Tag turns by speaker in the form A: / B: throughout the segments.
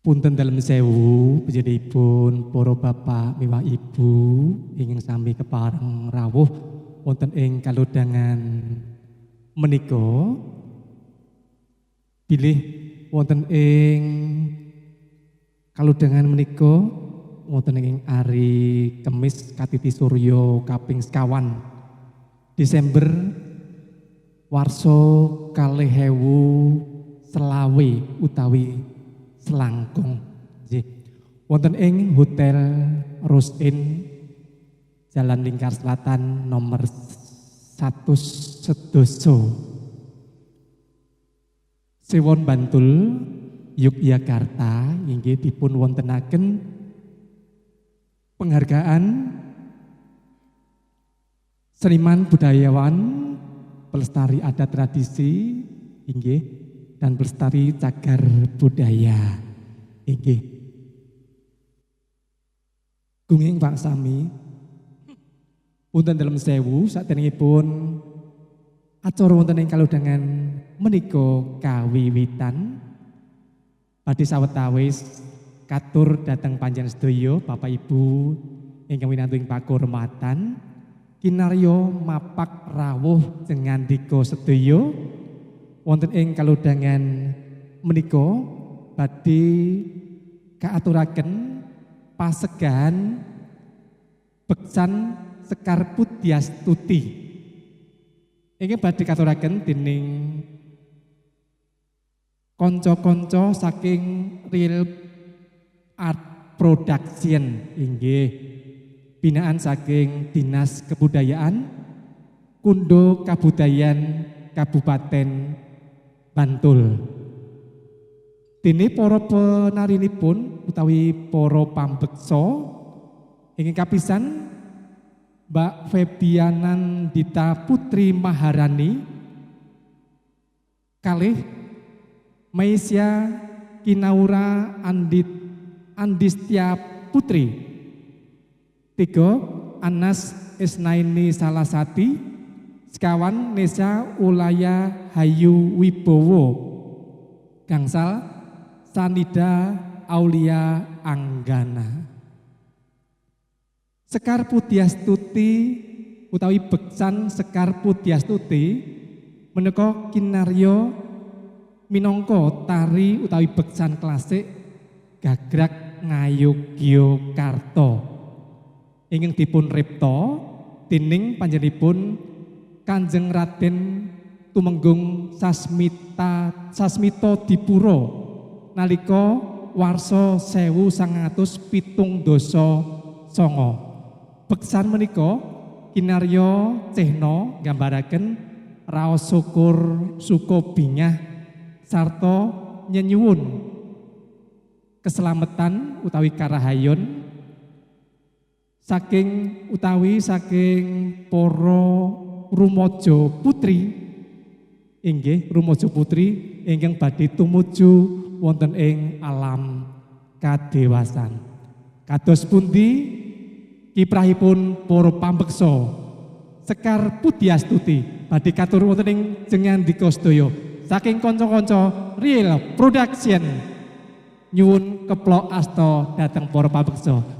A: Punten dalem sewu panjenenganipun para bapak miwah ibu ingkang sami kepareng rawuh wonten ing kalodhangan menika bilih wonten ing kalodhangan menika wonten ing ari Kemis Katiti Surya kaping sekawan Desember warsa 2000 selawe utawi selangkung nggih wonten ing Hotel Rose Inn Jalan Lingkar Selatan nomor 100 Sewon Bantul Yogyakarta inggih dipun wontenaken penghargaan seniman budayawan pelestari adat tradisi inggih dan pelestari cagar budaya inggih. Gunging Pak Sami punten dalem sewu saderengipun acara wonten ing kalodhangan menika kawiwitan badhe sawetawis katur dhateng panjenengan sedaya Bapak Ibu ingkang winantu ing pakurmatan kinarya mapak rawuh jengandika sedaya wonten ing kalodhangan menika badhe kaaturaken pasegahan beksan Sekar Putyastuti ingkang badhe katuraken dening kanca-kanca saking Real Art Production inggih binaan saking Dinas Kebudayaan Kundo Kabudayan Kabupaten Bantul. Dene para penarinipun utawi para pambeksa ingkang kapisan Mbak Febianandita Putri Maharani kalih Maisya Kinaura Andistia Putri 3 Anas Esnaini Salasati sekawan Nesa Ulaya Hayu Wibowo gangsal Sanida Aulia Anggana. Sekar Putyastuti utawi beksan Sekar Putyastuti menika kinarya minangka tari utawi beksan klasik gagrag Ngayogyakarta ingkang dipun ripta dening panjenenganipun Kanjeng Raden Tumenggung Sasmita Dipuro nalika warsa 1979. Beksan menika kinarya cehna nggambaraken raos syukur suka bingah sarta nyenyuwun keselamatan utawi karahayon saking para rumaja putri inggih rumaja putri ingkang badhe tumuju wonten ing alam kadewasan. Kados pundi kiprahipun para pambeksa Sekar Putyastuti badhe katur wonten ing jengandika sedaya saking kanca-kanca Real Production nyuwun keplok asta dhateng para pambeksa.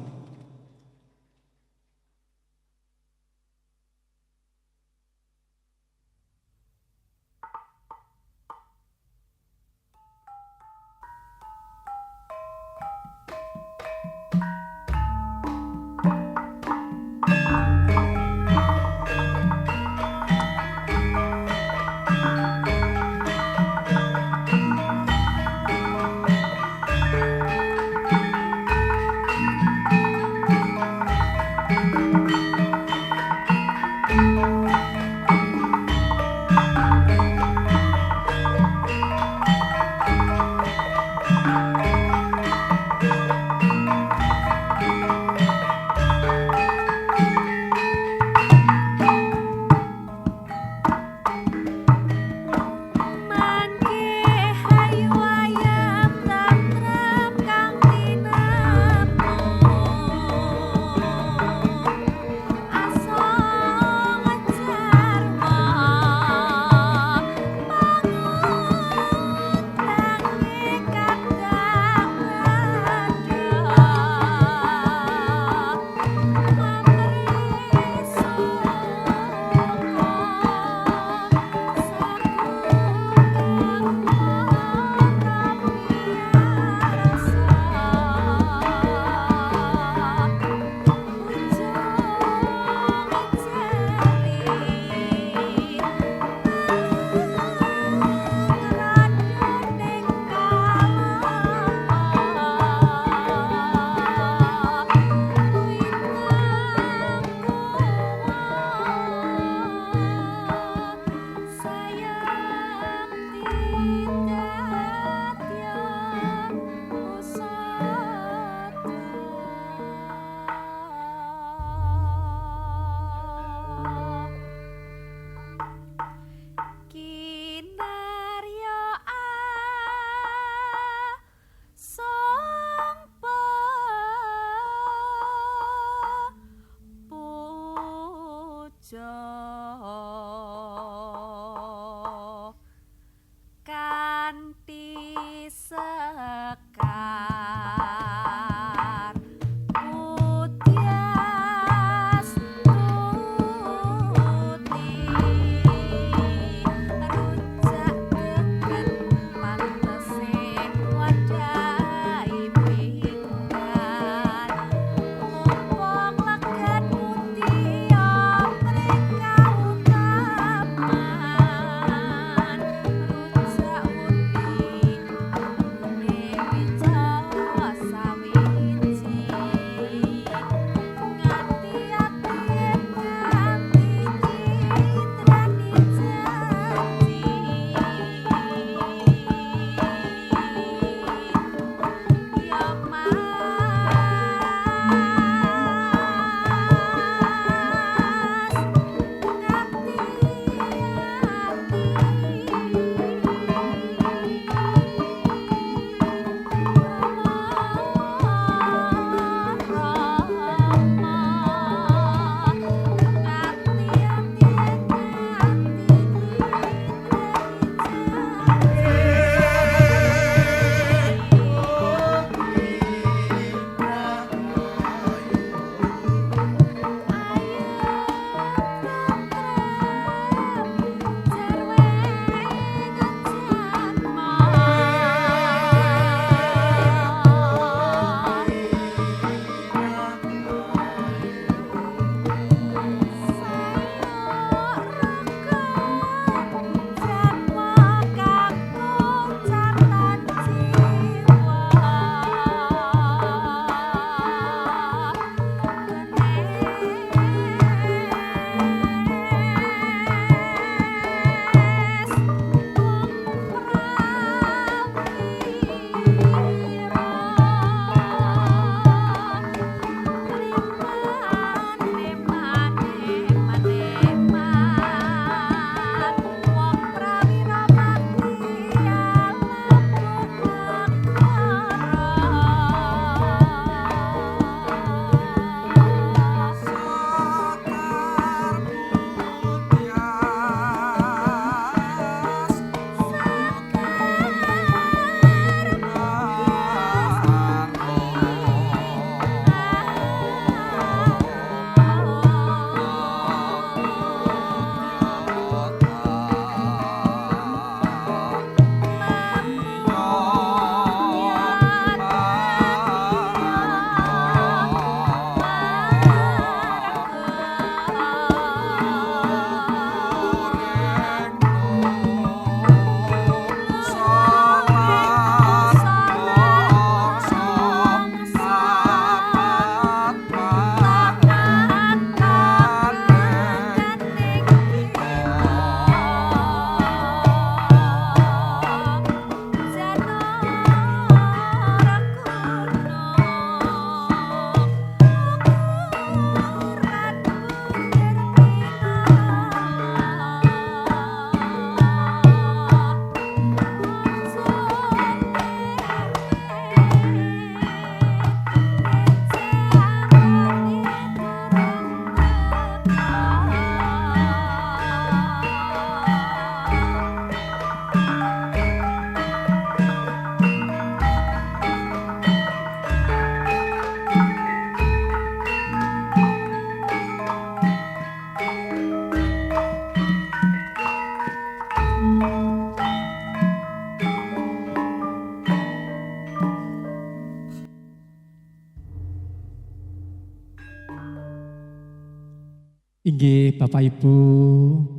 A: Inggih Bapak Ibu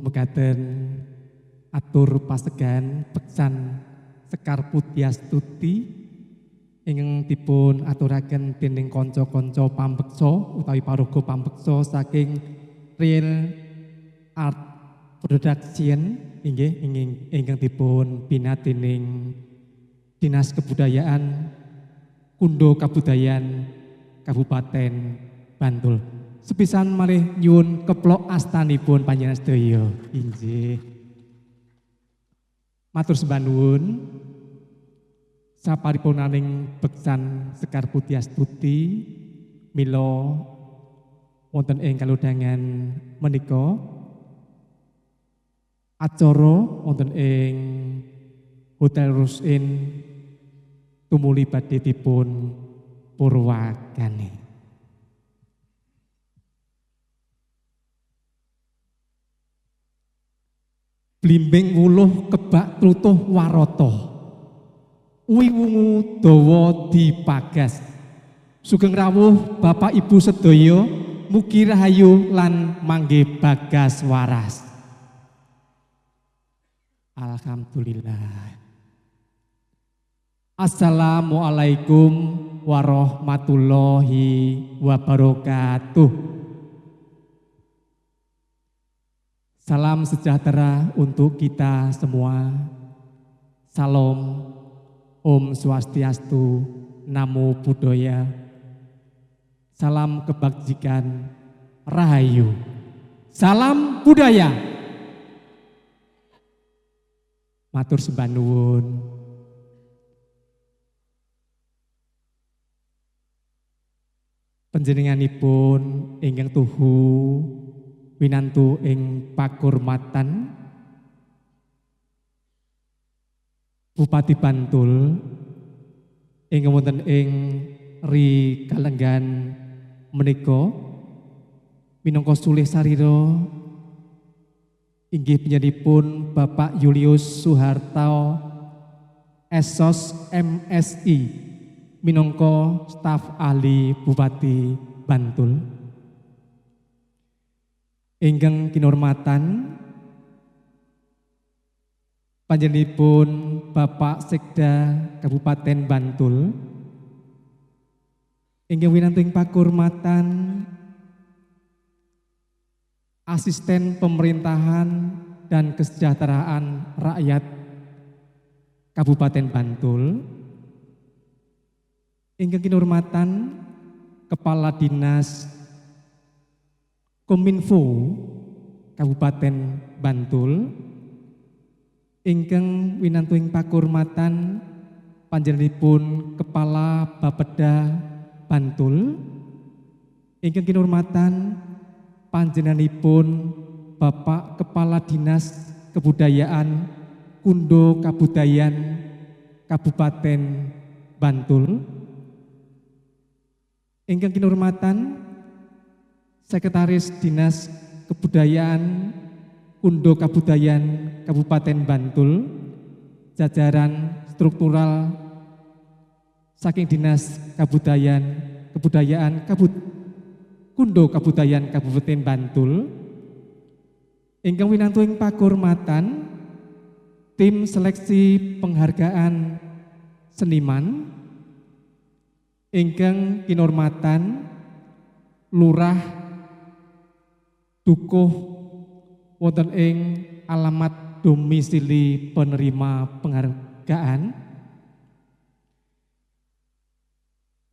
A: mekaten atur pasegan beksan Sekar Putyastuti ingkang dipun aturaken dening kanca-kanca pambeksa utawi paraga pambeksa saking Real Art Production inggih ingkang dipun bina dening Dinas Kebudayaan Kundo Kabudayan Kabupaten Bantul. Sepisan malih nyuwun keplok astanipun panjenengan sedaya. Inggih. Matur sembah nuwun. Saparipunaning beksan Sekar Putyastuti mila wonten ing kalodhangan menika acara wonten ing Hotel Rose Inn tumuli badhe dipun purwakani. Blimbing wuluh kebak tlutuh warata. Wiwungu dawa dipagas. Sugeng rawuh Bapak Ibu sedaya, mugi rahayu lan mangge bagas waras. Alhamdulillah. Assalamualaikum warahmatullahi wabarakatuh. Salam sejahtera untuk kita semua. Salam, Om Swastiastu, Namo Buddhaya. Salam kebajikan, Rahayu. Salam budaya. Matur sembah nuwun. Panjenenganipun ingkang tuhu winantu ing pakurmatan Bupati Bantul ing wonten ing Ri Kalenggan menika minangka sulih sarira inggih panjenenganipun Bapak Julius Soeharto Esos MSI minangka staf ahli Bupati Bantul. Ingkang kinurmatan panjenenganipun Bapak Sekda Kabupaten Bantul, ingkang winantu ing pakurmatan Asisten Pemerintahan dan Kesejahteraan Rakyat Kabupaten Bantul, ingkang kinurmatan Kepala Dinas Kominfo Kabupaten Bantul, ingkang winantu ing pakurmatan panjenenganipun Kepala Bapeda Bantul, ingkang kinurmatan panjenenganipun Bapak Kepala Dinas Kebudayaan Kundo Kabudayan Kabupaten Bantul, ingkang kinurmatan Sekretaris Dinas Kebudayaan Kundo Kabudayan Kabupaten Bantul, jajaran struktural saking Dinas Kebudayaan Kundo Kabudayan Kabupaten Bantul, ingkang winantu ing pakurmatan tim seleksi penghargaan seniman, ingkang kinurmatan Lurah Dukuh wonten ing alamat domisili penerima penghargaan.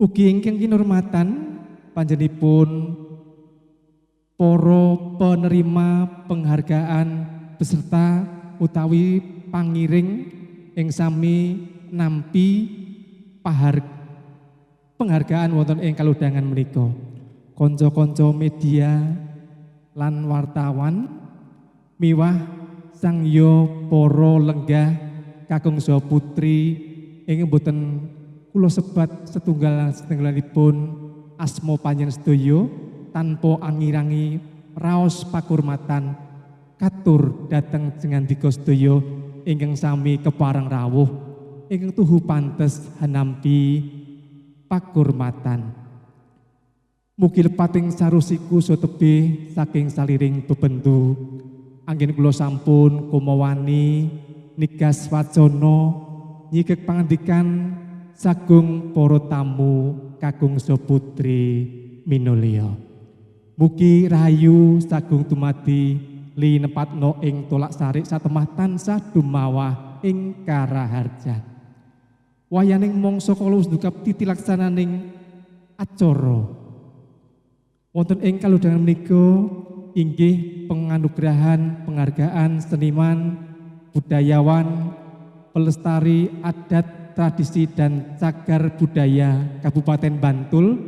A: Ugi ingkang kinurmatan panjenenganipun para penerima penghargaan beserta utawi pangiring ing sami nampi penghargaan wonten ing kalodhangan menika. Kanca-kanca media lan wartawan miwah sangya para lenggah kakung saha putri ingkang boten kula sebat setunggalipun asma panjenengan sedaya tanpa angirangi raos pakurmatan katur dhateng jengandika sedaya ingkang sami kepareng rawuh ingkang tuhu pantes hanampi pakurmatan. Mugi lepating sarusiku so tebih saking saliring bebendu. Anggen kula sampun kumawani nigas wacana nyigek pangandikan sagung para tamu kagung saputri minulya. Mugi rahayu sagung dumadi linepatno ing tolak sari satemah tansah dumawah ing karaharjan. Wayaning mangsa kala wis ndukap titilaksananing acara wonten ing kalodhangan menika inggih penganugerahan penghargaan seniman budayawan pelestari adat tradisi dan cagar budaya Kabupaten Bantul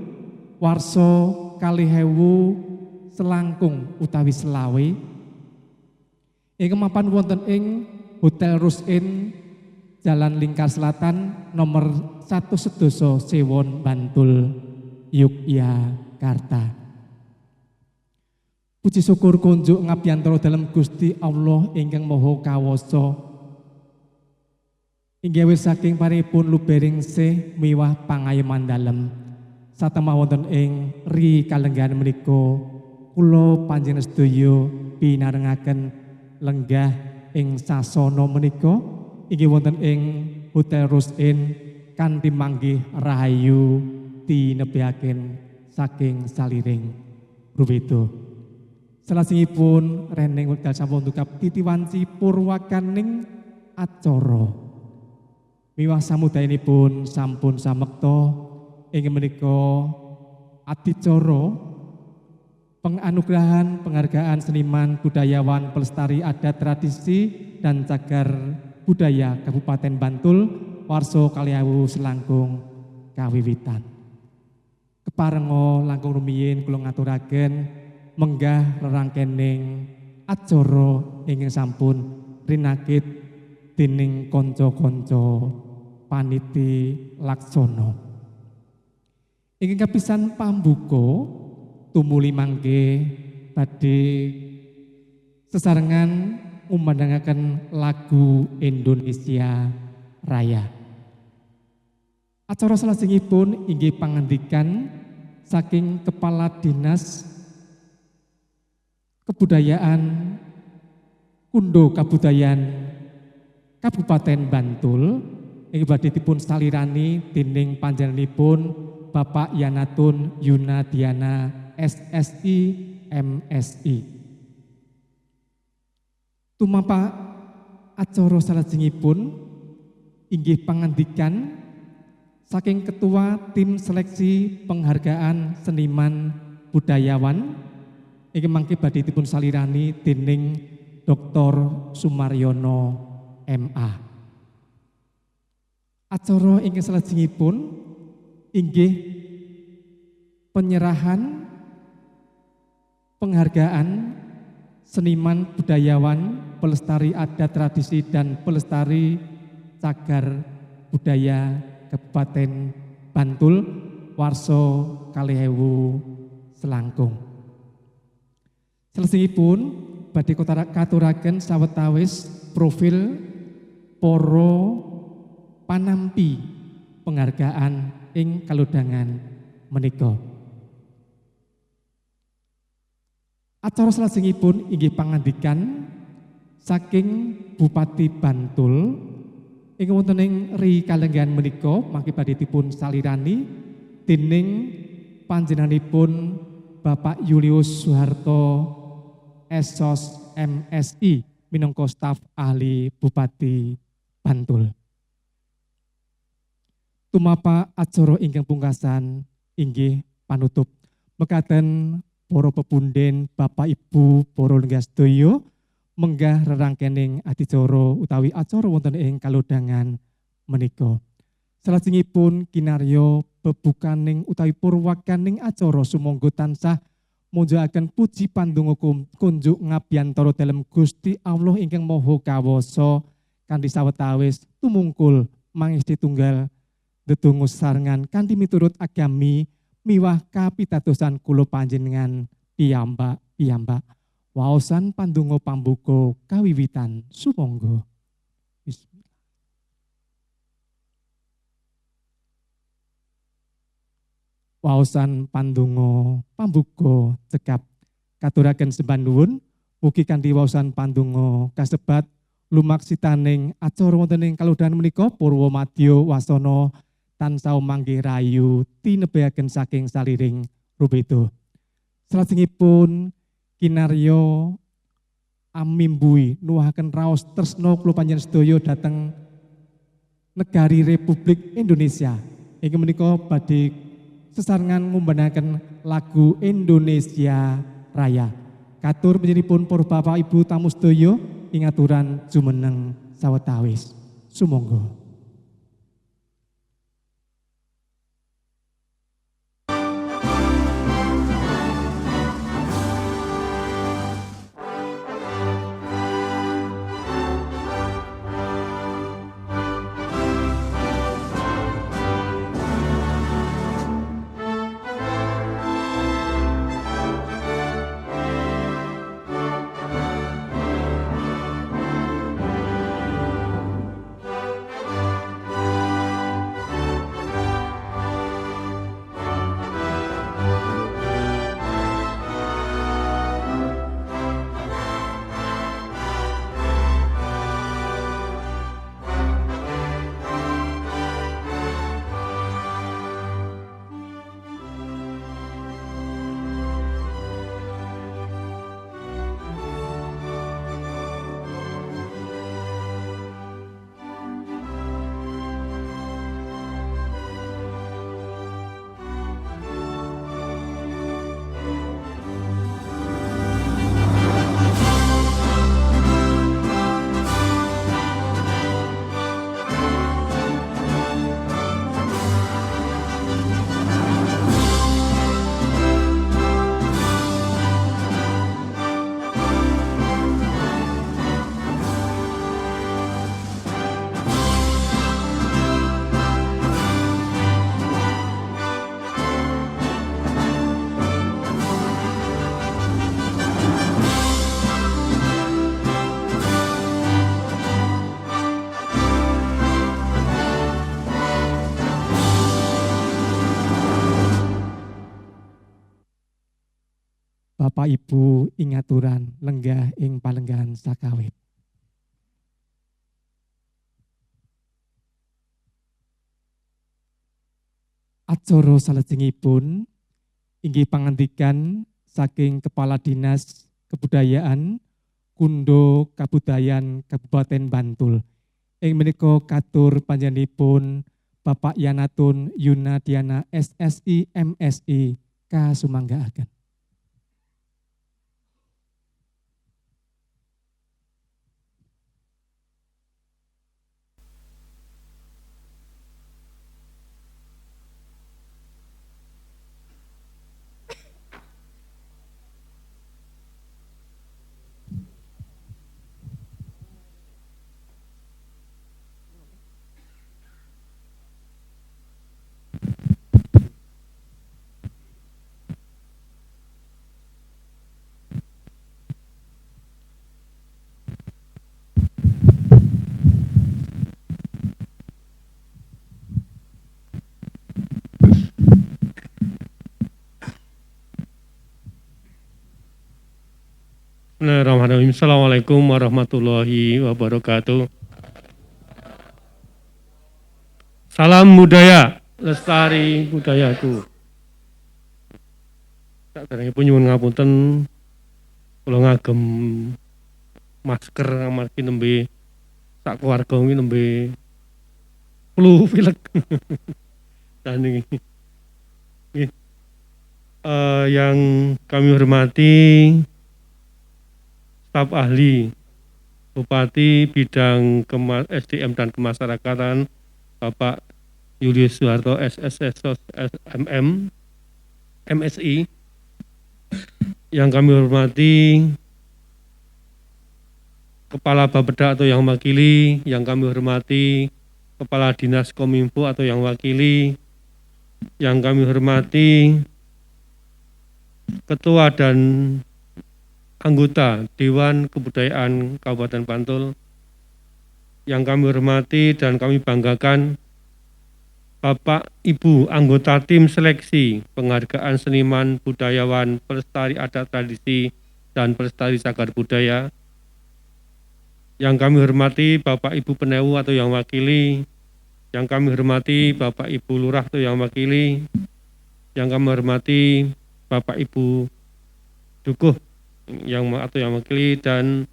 A: warsa 2000 selangkung utawi selawe ing mapan wonten ing Hotel Rusin Jalan Lingkar Selatan nomor 1 Sedoso Sewon Bantul Yogyakarta. Puji syukur kunjuk ngabiyantara dalem Gusti Allah ingkang Maha Kawasa. Inggih awit saking paripun lubering sih miwah pangayoman dalem. Satemah wonten ing ri kalenggahan menika kula panjenengan sedaya pinarengaken lenggah ing sasana menika inggih wonten ing Hotel Rusin kanthi manggih rahayu tinebihaken saking saliring ruweda. Salajengipun reneng wekdal sampun ndukap titiwanci purwakaning acara. Miwah samudayanipun sampun samekta inggih menika adicara penganugerahan penghargaan seniman budayawan pelestari adat tradisi dan cagar budaya Kabupaten Bantul warsa 2000 selangkung kawiwitan. Keparenga langkung rumiyin kula ngaturaken menggah rerangkening acara ingkang sampun rinakit dening kanca-kanca paniti laksana. Ingkang kapisan pambuka tumuli mangke badhe sesarengan umandhangaken lagu Indonesia Raya. Acara salajengipun inggih pangandikan saking Kepala Dinas Kebudayaan Kundo Kabudayan Kabupaten Bantul inggih badhe dipun salirani dening panjenenganipun Bapak Yanatun Yunadiana SSI MSI. Tumapa acara salajengipun inggih pangandikan saking Ketua Tim Seleksi Penghargaan Seniman Budayawan inggih mangke badhe dipun salirani dening Dr. Sumaryono MA. Acara ingkang salajengipun inggih penyerahan penghargaan seniman budayawan pelestari adat tradisi dan pelestari cagar budaya Kabupaten Bantul warsa 2000 selangkung. Salajengipun badhe katuraken sawetawis profil para panampi penghargaan ing kalodhangan menika. Acara salajengipun inggih pangandikan saking Bupati Bantul ing wonten ing ri kalenggahan menika mangke badhe dipun salirani dening panjenenganipun Bapak Julius Soeharto Esos MSI minangka staf ahli Bupati Bantul. Tumapa acara ingkang pungkasan inggih panutup mekaten para pepunden Bapak Ibu para lenggah sedaya menggah rerangkening adicara utawi acara wonten ing kalodhangan menika. Salajengipun kinarya bebukaning utawi purwakaning acara sumangga tansah munjukaken puji pandonga kunjuk ngabiyantara dalem Gusti Allah ingkang Maha Kawasa kanthi sawetawis tumungkul mangesti tunggal ndedonga sarengan kanthi miturut agami miwah kapitadosan kula panjenengan piyambak. Waosan pandonga pambuka kawiwitan sumangga. Bismillah. waosan pandonga pambuka cekap katuraken sembah nuwun mugi kanthi waosan pandonga kasebat lumaksitaning acara wonten ing kalodhan menika purwa madya wasana tansah manggih rayu tinebahaken saking saliring rubeda. Salajengipun kinarya amimbui nuwuhaken raos tresna kula panjenengan sedaya dhateng negari Republik Indonesia. Inggih menika badhe sesarengan ngumbanaken lagu Indonesia Raya. Katur panjenenganipun para Bapak Ibu tamu sedaya ing aturan jumeneng sawetawis. Sumangga. Bapak Ibu ing aturan lenggah ing palenggahan sakawit. Acara salajengipun inggih pangandikan saking Kepala Dinas Kebudayaan Kundo Kabudayan Kabupaten Bantul. Ing menika katur panjenenganipun Bapak Yanatun Yunadiana SSI MSI kasumanggaaken.
B: Bismillahirrahmanirrahim. Assalamualaikum warahmatullahi wabarakatuh. Salam budaya, lestari budayaku. Saderengipun nyuwun ngapunten kula ngagem masker amargi nembe sak keluarga nggih nembe flu pilek. Dan ini yang kami hormati staf ahli Bupati Bidang SDM dan Kemasyarakatan Bapak Julius Soeharto SSS MM MSI, yang kami hormati Kepala Bapeda atau yang mewakili, yang kami hormati Kepala Dinas Kominfo atau yang mewakili, yang kami hormati Ketua dan anggota Dewan Kebudayaan Kabupaten Bantul, yang kami hormati dan kami banggakan Bapak Ibu anggota tim seleksi penghargaan seniman budayawan pelestari adat tradisi dan pelestari cagar budaya. Yang kami hormati Bapak Ibu Penewu atau yang wakili, yang kami hormati Bapak Ibu Lurah atau yang wakili, yang kami hormati Bapak Ibu Dukuh atau yang wakili, dan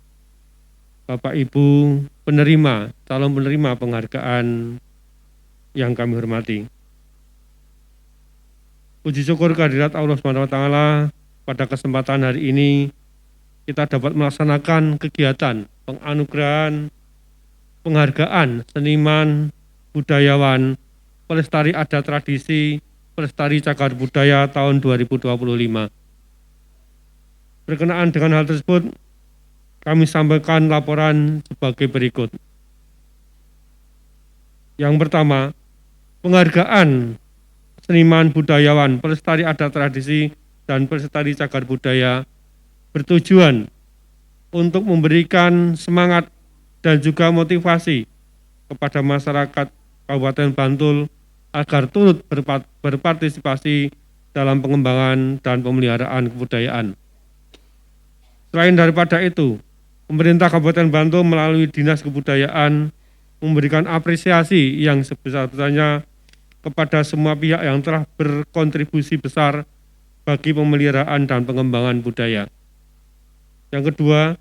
B: Bapak Ibu penerima, calon penerima penghargaan yang kami hormati. Puji syukur kehadirat Allah SWT pada kesempatan hari ini kita dapat melaksanakan kegiatan penganugerahan penghargaan seniman budayawan pelestari adat tradisi pelestari cagar budaya tahun 2025. Berkenaan dengan hal tersebut, kami sampaikan laporan sebagai berikut. Yang pertama, penghargaan seniman budayawan pelestari adat tradisi dan pelestari cagar budaya bertujuan untuk memberikan semangat dan juga motivasi kepada masyarakat Kabupaten Bantul agar turut berpartisipasi dalam pengembangan dan pemeliharaan kebudayaan. Selain daripada itu, pemerintah Kabupaten Bantul melalui Dinas Kebudayaan memberikan apresiasi yang sebesar-besarnya kepada semua pihak yang telah berkontribusi besar bagi pemeliharaan dan pengembangan budaya. Yang kedua,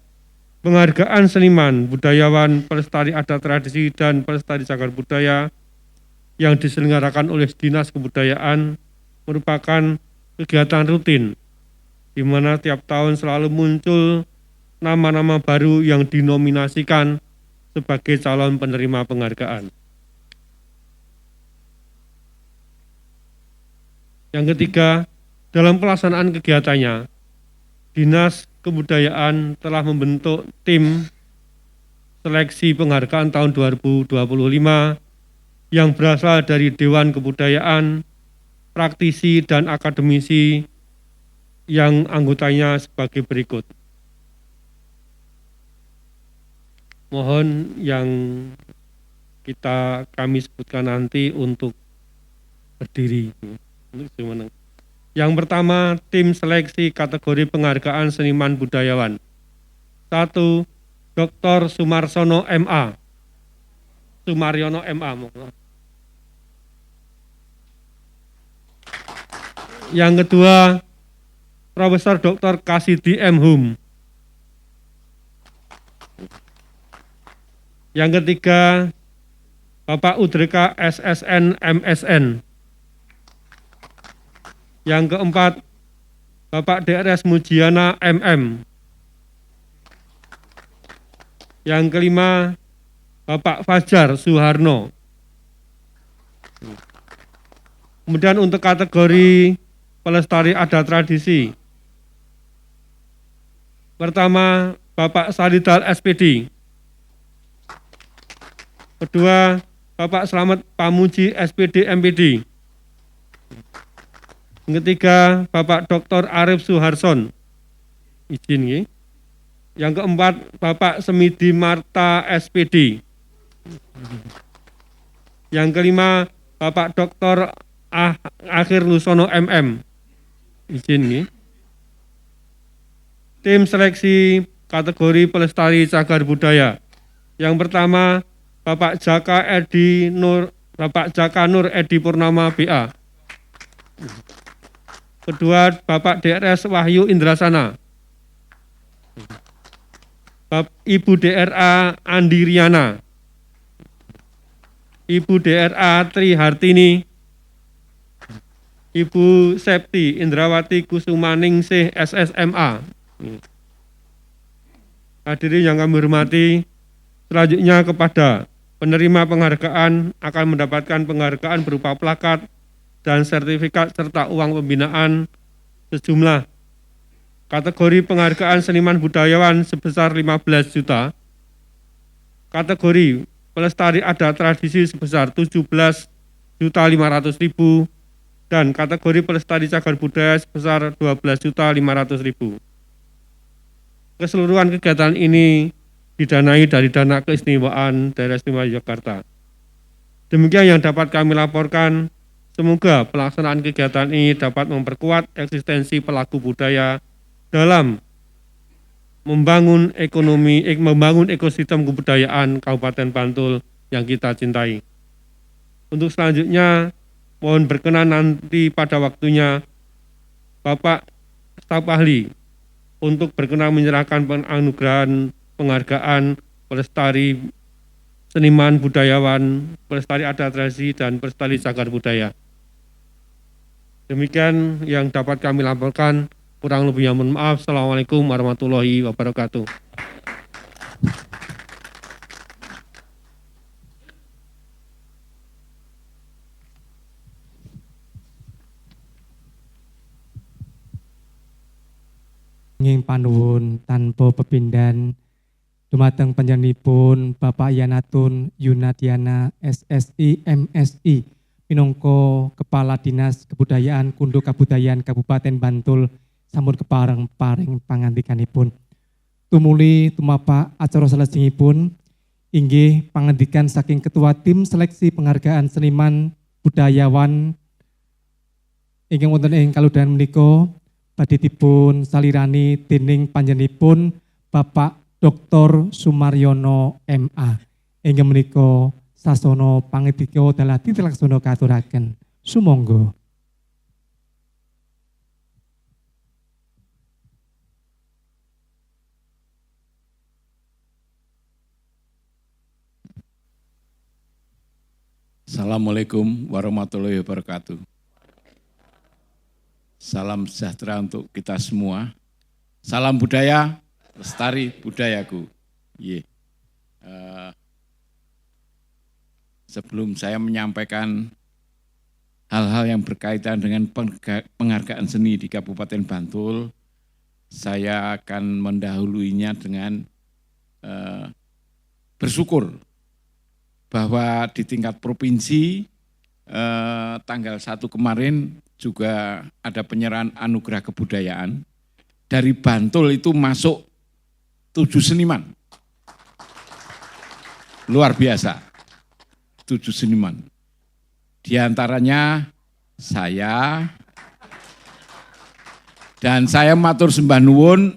B: penghargaan seniman, budayawan, pelestari adat tradisi, dan pelestari cagar budaya yang diselenggarakan oleh Dinas Kebudayaan merupakan kegiatan rutin, di mana tiap tahun selalu muncul nama-nama baru yang dinominasikan sebagai calon penerima penghargaan. Yang ketiga, dalam pelaksanaan kegiatannya, Dinas Kebudayaan telah membentuk tim seleksi penghargaan tahun 2025 yang berasal dari Dewan Kebudayaan, praktisi dan akademisi yang anggotanya sebagai berikut. Mohon yang kami sebutkan nanti untuk berdiri. Yang pertama, tim seleksi kategori penghargaan seniman budayawan. 1. Dr. Sumarsono MA. Sumaryono MA. Yang kedua, Profesor Dr. Kasidi M. Hum. Yang ketiga, Bapak Udrika SSN MSN. Yang keempat, Bapak DRS Mujiana MM. Yang kelima, Bapak Fajar Suharno. Kemudian untuk kategori pelestari adat tradisi. Pertama, Bapak Salidal SPD. Kedua, Bapak Slamet Pamuji SPD MPD. Yang ketiga, Bapak Dr. Arif Suharson. Izin ya. Yang keempat, Bapak Semidi Marta SPD. Yang kelima, Bapak Dr. Akhir Lusono MM. Izin ya. Tim seleksi kategori pelestari cagar budaya. Yang pertama, Bapak Jaka Nur Edi Purnama BA. Kedua, Bapak DRS Wahyu Indrasana. Ibu DRA Andi Riana. Ibu DRA Tri Hartini. Ibu Septi Indrawati Kusumaningsih SSMA. Hadirin yang kami hormati, selanjutnya kepada penerima penghargaan akan mendapatkan penghargaan berupa plakat dan sertifikat serta uang pembinaan sejumlah kategori penghargaan seniman budayawan sebesar 15 juta, kategori pelestari adat tradisi sebesar 17.500.000 dan kategori pelestari cagar budaya sebesar 12.500.000. Keseluruhan kegiatan ini didanai dari dana keistimewaan Daerah Istimewa Yogyakarta. Demikian yang dapat kami laporkan. Semoga pelaksanaan kegiatan ini dapat memperkuat eksistensi pelaku budaya dalam membangun ekosistem kebudayaan Kabupaten Bantul yang kita cintai. Untuk selanjutnya, mohon berkenan nanti pada waktunya Bapak Staf Ahli untuk berkenan menyerahkan penganugerahan penghargaan pelestari seniman budayawan, pelestari adat tradisi, dan pelestari cagar budaya. Demikian yang dapat kami laporkan, kurang lebihnya mohon maaf. Assalamualaikum warahmatullahi wabarakatuh.
A: Ingin panuwun tanpa pepindhan dumateng panjenenganipun Bapak Yanatun Yunadiana SSI MSI minangka Kepala Dinas Kebudayaan Kundo Kabudayaan Kabupaten Bantul sampun kepareng-paring pangandikanipun. Tumuli tumapak acara salajengipun inggih pangandikan saking Ketua Tim Seleksi Penghargaan Seniman Budayawan ingkang wonten ing kaludahan menika badhe dipun salirani dening panjenenganipun Bapak Dr. Sumaryono MA. Inggih menika sasana pangidika dalah titilaksana katuraken. Sumangga.
C: Assalamualaikum warahmatullahi wabarakatuh. Salam sejahtera untuk kita semua. Salam budaya, lestari budayaku. Sebelum saya menyampaikan hal-hal yang berkaitan dengan penghargaan seni di Kabupaten Bantul, saya akan mendahuluinya dengan bersyukur bahwa di tingkat provinsi tanggal 1 kemarin juga ada penyerahan anugerah kebudayaan. Dari Bantul itu masuk 7 seniman. Luar biasa. 7 seniman. Di antaranya saya, dan saya matur sembah nuwun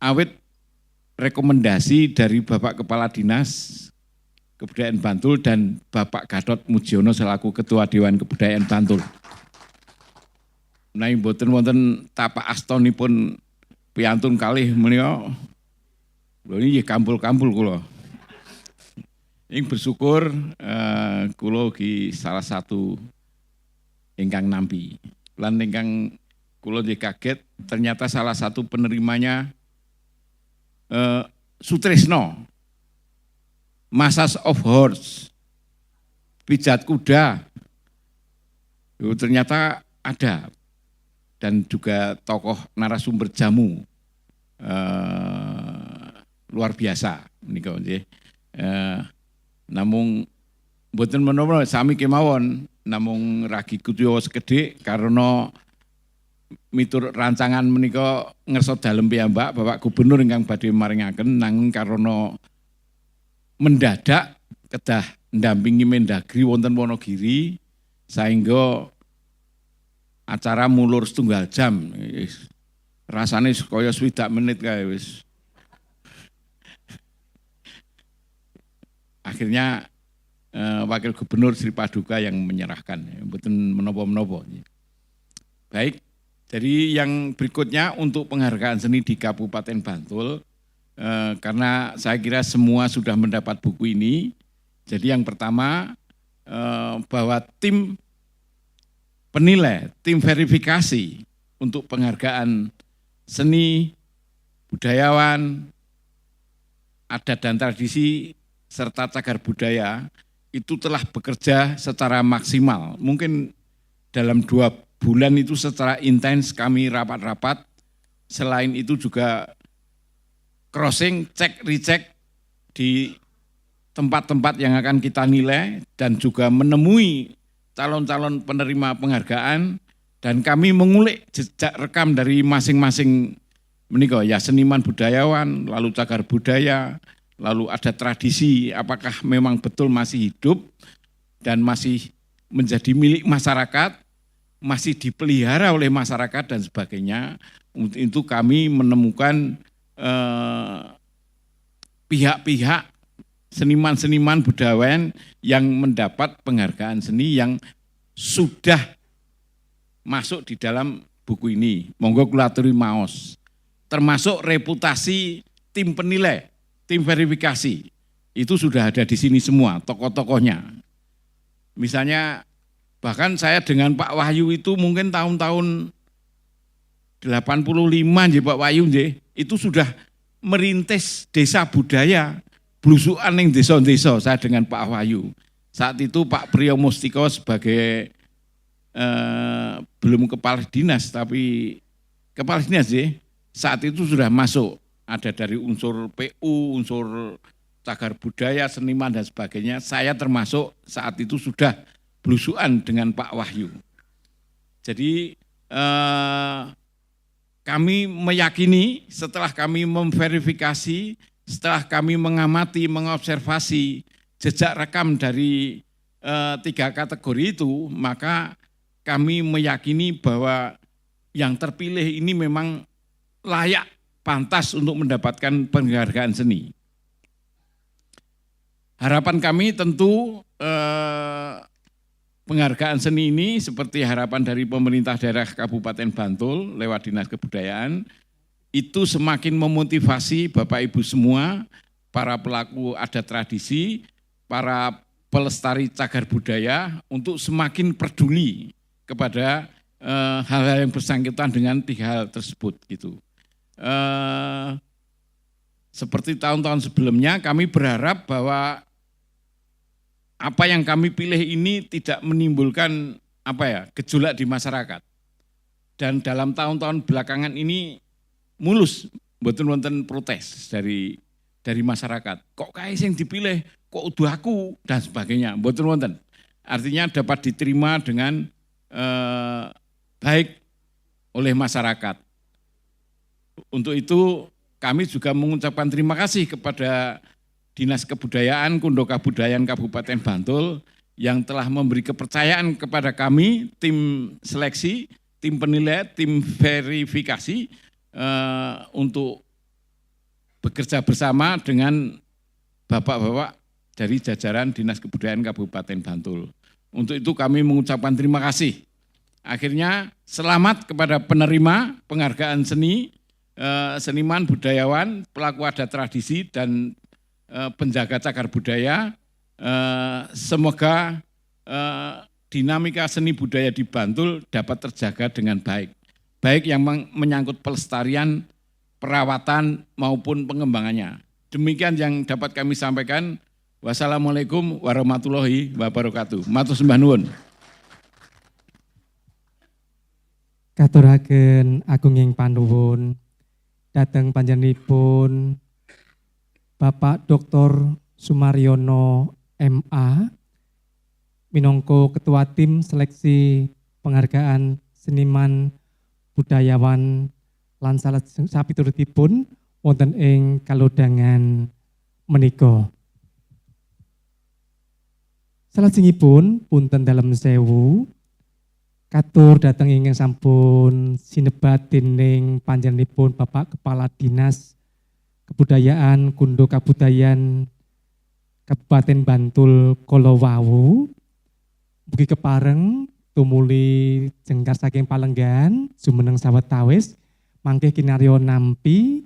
C: awit rekomendasi dari Bapak Kepala Dinas Kebudayaan Bantul dan Bapak Gatot Mujiono selaku Ketua Dewan Kebudayaan Bantul. Nah, mboten wonten tapak astonipun piantun kalih menika. Lho iki kampul-kampul kula. Ing bersyukur kula ugi salah satu ingkang nampi. Lan ingkang kula kaget ternyata salah satu penerimanya Sutrisno. Masas of Horse. Pijat kuda. Ternyata ada. Dan juga tokoh narasumber jamu. Luar biasa nika nggih. Namung mboten menapa sami kemawon, namung ragi kutya sekedhik karena miturut rancangan menika ngersa dalem piyambak Bapak Gubernur ingkang badhe maringaken nanging karena mendadak kedah ndampingi Mendagri wonten Wonogiri sehingga acara mulur setunggal jam. Rasane kaya 20 menit kae wis. Akhirnya Wakil Gubernur Sri Paduka yang menyerahkan, mboten menapa-menapa. Baik, jadi yang berikutnya untuk penghargaan seni di Kabupaten Bantul, karena saya kira semua sudah mendapat buku ini. Jadi yang pertama bahwa tim penilai, tim verifikasi untuk penghargaan seni, budayawan, adat dan tradisi, serta cagar budaya itu telah bekerja secara maksimal. Mungkin dalam 2 bulan itu secara intens kami rapat-rapat. Selain itu juga crossing, cek, recheck di tempat-tempat yang akan kita nilai dan juga menemui calon-calon penerima penghargaan dan kami mengulik jejak rekam dari masing-masing menika ya seniman budayawan, lalu cagar budaya, lalu ada tradisi, apakah memang betul masih hidup, dan masih menjadi milik masyarakat, masih dipelihara oleh masyarakat dan sebagainya. Untuk itu kami menemukan pihak-pihak seniman-seniman budayawan yang mendapat penghargaan seni yang sudah masuk di dalam buku ini. Monggo kula aturi maos. Termasuk reputasi tim penilai, tim verifikasi. Itu sudah ada di sini semua, tokoh-tokohnya. Misalnya bahkan saya dengan Pak Wahyu itu mungkin tahun-tahun 85 nggih Pak Wahyu nggih, itu sudah merintis desa budaya, blusukan ning desa-desa saya dengan Pak Wahyu. Saat itu Pak Priyo Mustiko sebagai belum kepala dinas tapi kepala dinas sih, saat itu sudah masuk, ada dari unsur PU, unsur cagar budaya, seniman dan sebagainya. Saya termasuk saat itu sudah blusukan dengan Pak Wahyu. Jadi kami meyakini setelah kami memverifikasi, setelah kami mengamati, mengobservasi jejak rekam dari 3 kategori itu, maka kami meyakini bahwa yang terpilih ini memang layak, pantas untuk mendapatkan penghargaan seni. Harapan kami tentu penghargaan seni ini seperti harapan dari pemerintah daerah Kabupaten Bantul lewat Dinas Kebudayaan, itu semakin memotivasi Bapak Ibu semua, para pelaku adat tradisi, para pelestari cagar budaya untuk semakin peduli kepada hal-hal yang bersangkutan dengan 3 hal tersebut gitu. Seperti tahun-tahun sebelumnya kami berharap bahwa apa yang kami pilih ini tidak menimbulkan gejolak di masyarakat. Dan dalam tahun-tahun belakangan ini mulus mboten-wonten protes dari masyarakat. Kok kae sing dipilih, kok udah aku dan sebagainya, mboten-wonten. Artinya dapat diterima dengan baik oleh masyarakat. Untuk itu kami juga mengucapkan terima kasih kepada Dinas Kebudayaan, Kundo Kabudayaan Kabupaten Bantul yang telah memberi kepercayaan kepada kami, tim seleksi, tim penilai, tim verifikasi untuk bekerja bersama dengan bapak-bapak dari jajaran Dinas Kebudayaan Kabupaten Bantul. Untuk itu kami mengucapkan terima kasih. Akhirnya selamat kepada penerima penghargaan seni, seniman, budayawan, pelaku adat tradisi, dan penjaga cagar budaya. Semoga dinamika seni budaya di Bantul dapat terjaga dengan baik. Baik yang menyangkut pelestarian, perawatan maupun pengembangannya. Demikian yang dapat kami sampaikan. Wassalamualaikum warahmatullahi wabarakatuh. Matur sembah nuwun.
A: Katuraken agunging panuwun dhateng panjenenganipun Bapak Dr. Sumaryono MA minangka Ketua Tim Seleksi Penghargaan Seniman Budayawan lan sapiturutipun wonten ing kalodhangan menika. Salajengipun punten dalem sewu katur dhateng ingkang sampun sinebat dening panjenenganipun Bapak Kepala Dinas Kebudayaan Kundo Kabudayaan Kabupaten Bantul kala wau. Mugi kepareng tumuli jengkar saking palenggan jumeneng sawetawis mangke kinarya nampi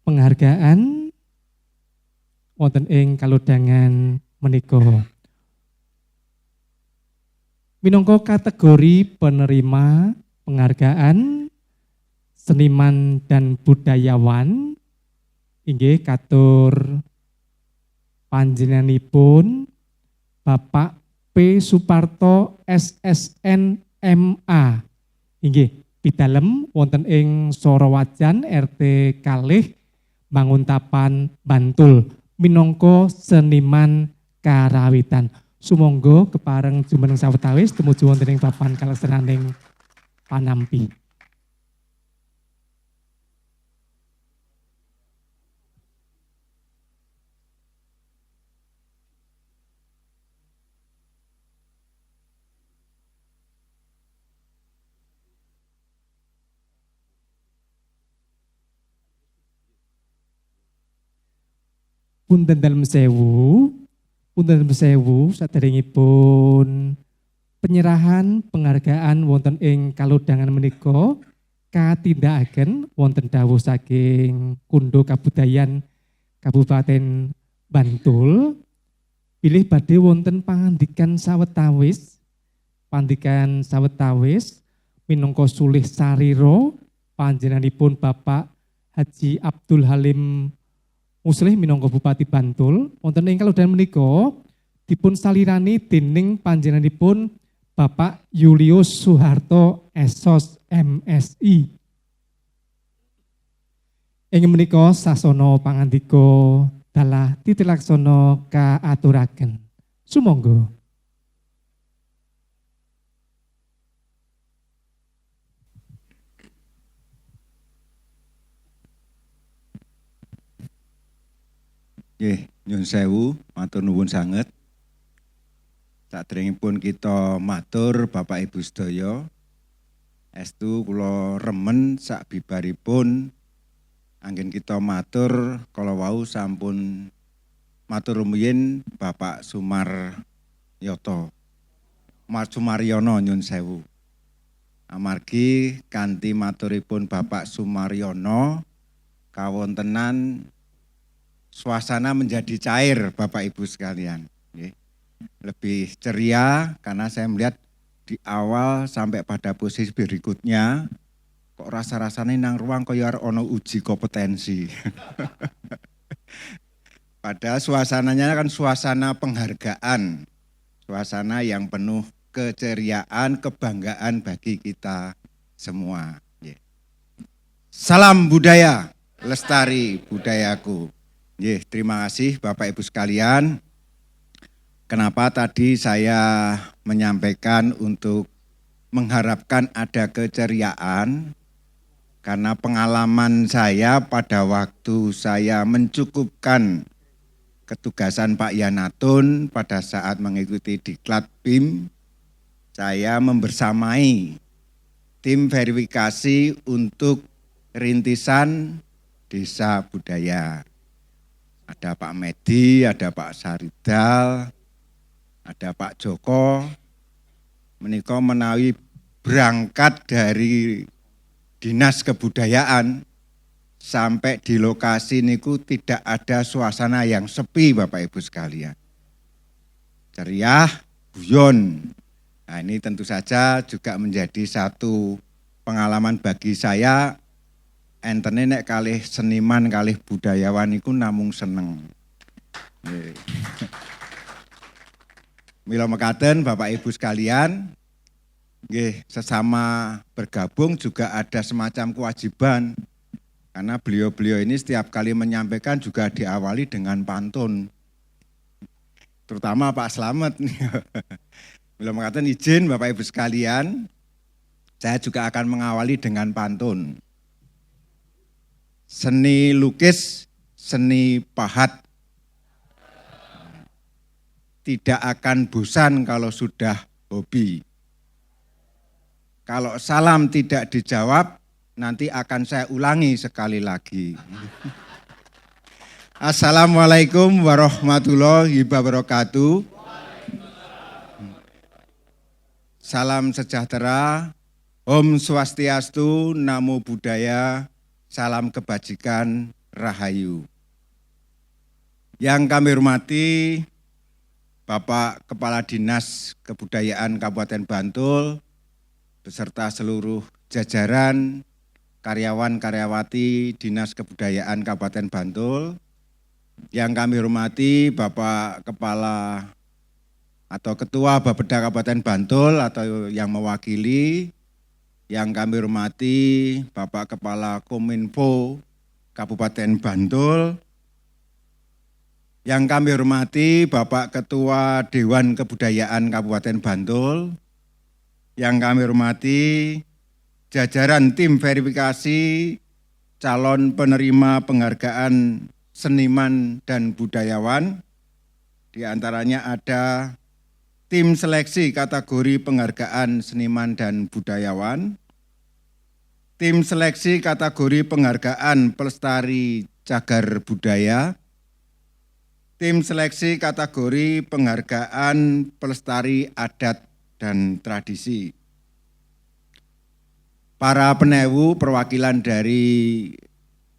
A: penghargaan wonten ing kalodhangan menika. Minangka kategori penerima penghargaan seniman dan budayawan inggih katur panjenenganipun Bapak P. Suparto SSN MA inggih pidalem wonten ing Sorowajan RT kalih Manguntapan Bantul minangka seniman karawitan. Sumangga kepareng jumeneng sawetawis tumuju wonten ing papan kaleksaning panampi. Punten dalem sewu saderengipun penyerahan penghargaan wonten ing kalodhangan menika katindakaken wonten dawuh saking Kundo Kabudayan Kabupaten Bantul pilih badhe wonten pangandikan sawetawis minangka sulih sarira panjenenganipun Bapak Haji Abdul Halim Muslih minangka Bupati Bantul wonten ing kalodhangan menika dipun salirani dening panjenenganipun Bapak Julius Soeharto Esos MSI. Ing menika sasana pangandika dalah titilaksana kaaturaken. Sumangga.
D: Nggih, nyuwun sewu, matur nuwun sanget. Saderengipun kita matur Bapak Ibu sedaya, estu kula remen sak bibaripun anggen kita matur kala wau sampun matur rumiyin Bapak Sumaryono nyuwun sewu. Amargi kanthi maturipun Bapak Sumaryono kawontenan suasana menjadi cair Bapak Ibu sekalian. Lebih ceria karena saya melihat di awal sampai pada posisi berikutnya kok rasa-rasanya nang ruang kaya ono uji kompetensi. Padahal suasananya kan suasana penghargaan, suasana yang penuh keceriaan, kebanggaan bagi kita semua. Salam budaya, lestari budayaku. Terima kasih Bapak Ibu sekalian. Kenapa tadi saya menyampaikan untuk mengharapkan ada keceriaan? Karena pengalaman saya pada waktu saya mencukupkan ketugasan Pak Yanatun pada saat mengikuti diklat BIM, saya membersamai tim verifikasi untuk rintisan desa budaya. Ada Pak Medi, ada Pak Saridal, ada Pak Joko. Menika menawi berangkat dari Dinas Kebudayaan sampai di lokasi niku tidak ada suasana yang sepi Bapak Ibu sekalian. Ceria, guyon. Nah, ini tentu saja juga menjadi satu pengalaman bagi saya. Entene nek kalih seniman kalih budayawan iku namung seneng. Mila mekaten Bapak Ibu sekalian, nggih sesama bergabung juga ada semacam kewajiban. Karena beliau-beliau ini setiap kali menyampaikan juga diawali dengan pantun. Terutama Pak Slamet. Mila mekaten izin Bapak Ibu sekalian, saya juga akan mengawali dengan pantun. Seni lukis, seni pahat tidak akan bosan kalau sudah hobi. Kalau salam tidak dijawab, nanti akan saya ulangi sekali lagi. Assalamualaikum warahmatullahi wabarakatuh. Salam sejahtera, Om Swastiastu, Namo Buddhaya, salam kebajikan, Rahayu. Yang kami hormati Bapak Kepala Dinas Kebudayaan Kabupaten Bantul beserta seluruh jajaran karyawan-karyawati Dinas Kebudayaan Kabupaten Bantul. Yang kami hormati Bapak Kepala atau Ketua Bapeda Kabupaten Bantul atau yang mewakili. Yang kami hormati Bapak Kepala Kominfo Kabupaten Bantul. Yang kami hormati Bapak Ketua Dewan Kebudayaan Kabupaten Bantul. Yang kami hormati jajaran tim verifikasi calon penerima penghargaan seniman dan budayawan. Di antaranya ada tim seleksi kategori penghargaan seniman dan budayawan, tim seleksi kategori penghargaan pelestari cagar budaya, tim seleksi kategori penghargaan pelestari adat dan tradisi. Para penewu perwakilan dari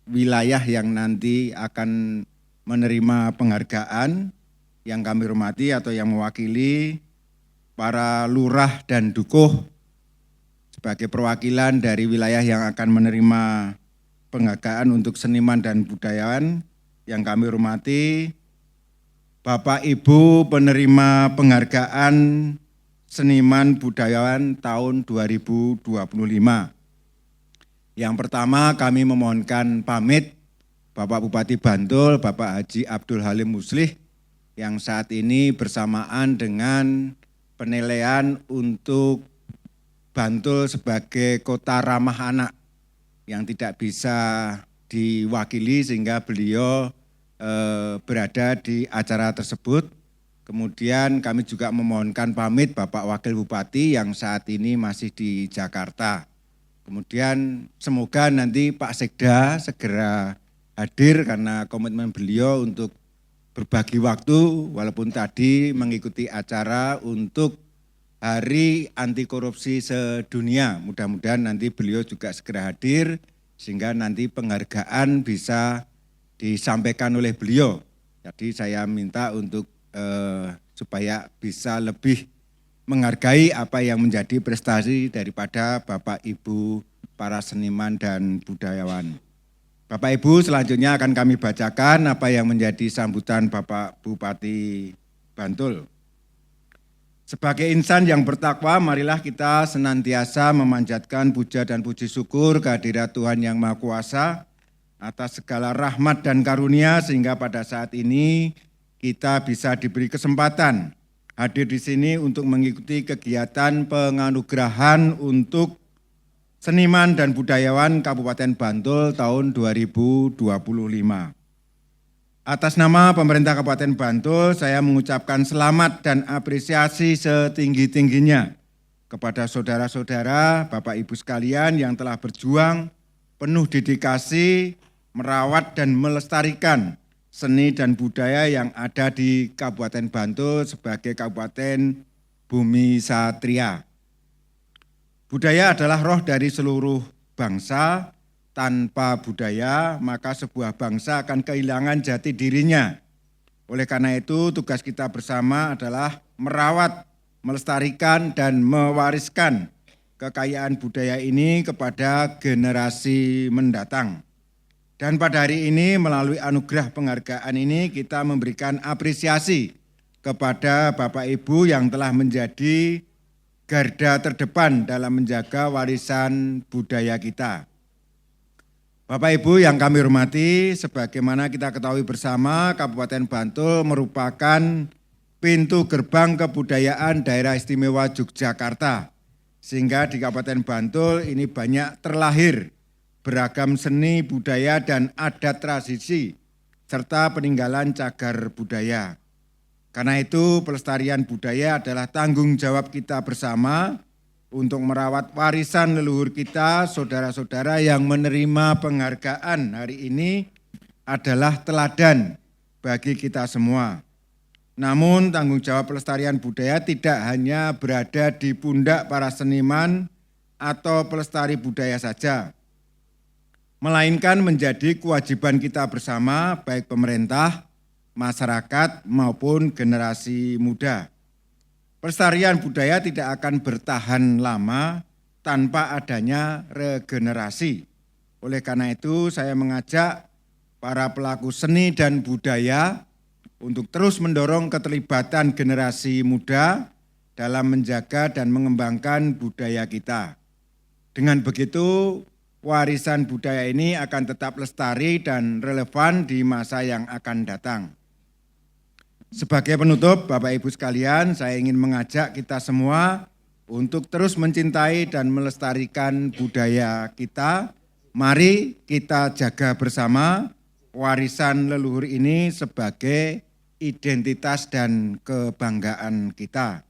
D: wilayah yang nanti akan menerima penghargaan yang kami hormati atau yang mewakili para lurah dan dukuh sebagai perwakilan dari wilayah yang akan menerima penghargaan untuk seniman dan budayawan yang kami hormati, Bapak Ibu penerima penghargaan seniman budayawan tahun 2025. Yang pertama kami memohonkan pamit Bapak Bupati Bantul, Bapak Haji Abdul Halim Muslih yang saat ini bersamaan dengan penilaian untuk Bantul sebagai kota ramah anak yang tidak bisa diwakili sehingga beliau berada di acara tersebut. Kemudian kami juga memohonkan pamit Bapak Wakil Bupati yang saat ini masih di Jakarta. Kemudian semoga nanti Pak Sekda segera hadir karena komitmen beliau untuk berbagi waktu walaupun tadi mengikuti acara untuk Hari Anti Korupsi Sedunia. Mudah-mudahan nanti beliau juga segera hadir sehingga nanti penghargaan bisa disampaikan oleh beliau. Jadi saya minta untuk supaya bisa lebih menghargai apa yang menjadi prestasi daripada Bapak Ibu para seniman dan budayawan. Bapak Ibu selanjutnya akan kami bacakan apa yang menjadi sambutan Bapak Bupati Bantul. Sebagai insan yang bertakwa, marilah kita senantiasa memanjatkan puja dan puji syukur kehadirat Tuhan Yang Maha Kuasa atas segala rahmat dan karunia sehingga pada saat ini kita bisa diberi kesempatan hadir di sini untuk mengikuti kegiatan penganugerahan untuk seniman dan budayawan Kabupaten Bantul tahun 2025. Atas nama pemerintah Kabupaten Bantul, saya mengucapkan selamat dan apresiasi setinggi-tingginya kepada saudara-saudara, Bapak Ibu sekalian yang telah berjuang penuh dedikasi, merawat dan melestarikan seni dan budaya yang ada di Kabupaten Bantul sebagai Kabupaten Bumi Satria. Budaya adalah roh dari seluruh bangsa. Tanpa budaya, maka sebuah bangsa akan kehilangan jati dirinya. Oleh karena itu, tugas kita bersama adalah merawat, melestarikan, dan mewariskan kekayaan budaya ini kepada generasi mendatang. Dan pada hari ini melalui anugerah penghargaan ini kita memberikan apresiasi kepada Bapak Ibu yang telah menjadi garda terdepan dalam menjaga warisan budaya kita. Bapak Ibu yang kami hormati, sebagaimana kita ketahui bersama, Kabupaten Bantul merupakan pintu gerbang kebudayaan Daerah Istimewa Yogyakarta. Sehingga di Kabupaten Bantul ini banyak terlahir beragam seni, budaya, dan adat tradisi, serta peninggalan cagar budaya. Karena itu pelestarian budaya adalah tanggung jawab kita bersama untuk merawat warisan leluhur kita. Saudara-saudara yang menerima penghargaan hari ini adalah teladan bagi kita semua. Namun tanggung jawab pelestarian budaya tidak hanya berada di pundak para seniman atau pelestari budaya saja, melainkan menjadi kewajiban kita bersama baik pemerintah, masyarakat maupun generasi muda. Pelestarian budaya tidak akan bertahan lama tanpa adanya regenerasi. Oleh karena itu saya mengajak para pelaku seni dan budaya untuk terus mendorong keterlibatan generasi muda dalam menjaga dan mengembangkan budaya kita. Dengan begitu, warisan budaya ini akan tetap lestari dan relevan di masa yang akan datang. Sebagai penutup, Bapak Ibu sekalian, saya ingin mengajak kita semua untuk terus mencintai dan melestarikan budaya kita. Mari kita jaga bersama warisan leluhur ini sebagai identitas dan kebanggaan kita.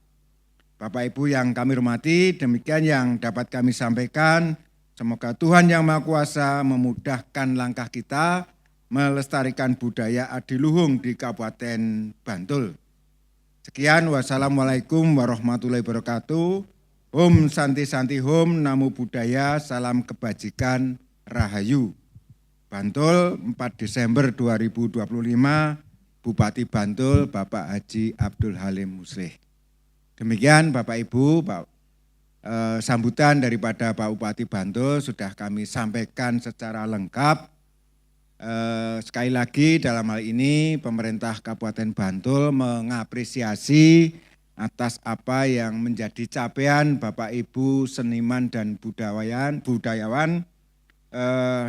D: Bapak Ibu yang kami hormati, demikian yang dapat kami sampaikan. Semoga Tuhan Yang Maha Kuasa memudahkan langkah kita melestarikan budaya adiluhung di Kabupaten Bantul. Sekian, wassalamualaikum warahmatullahi wabarakatuh. Om Santi Santi Hom, Namo Buddhaya, salam kebajikan, Rahayu. Bantul, 4 Desember 2025, Bupati Bantul, Bapak Haji Abdul Halim Muslih. Demikian Bapak Ibu, sambutan daripada Pak Bupati Bantul sudah kami sampaikan secara lengkap. Sekali lagi dalam hal ini pemerintah Kabupaten Bantul mengapresiasi atas apa yang menjadi capaian Bapak Ibu seniman dan budayawan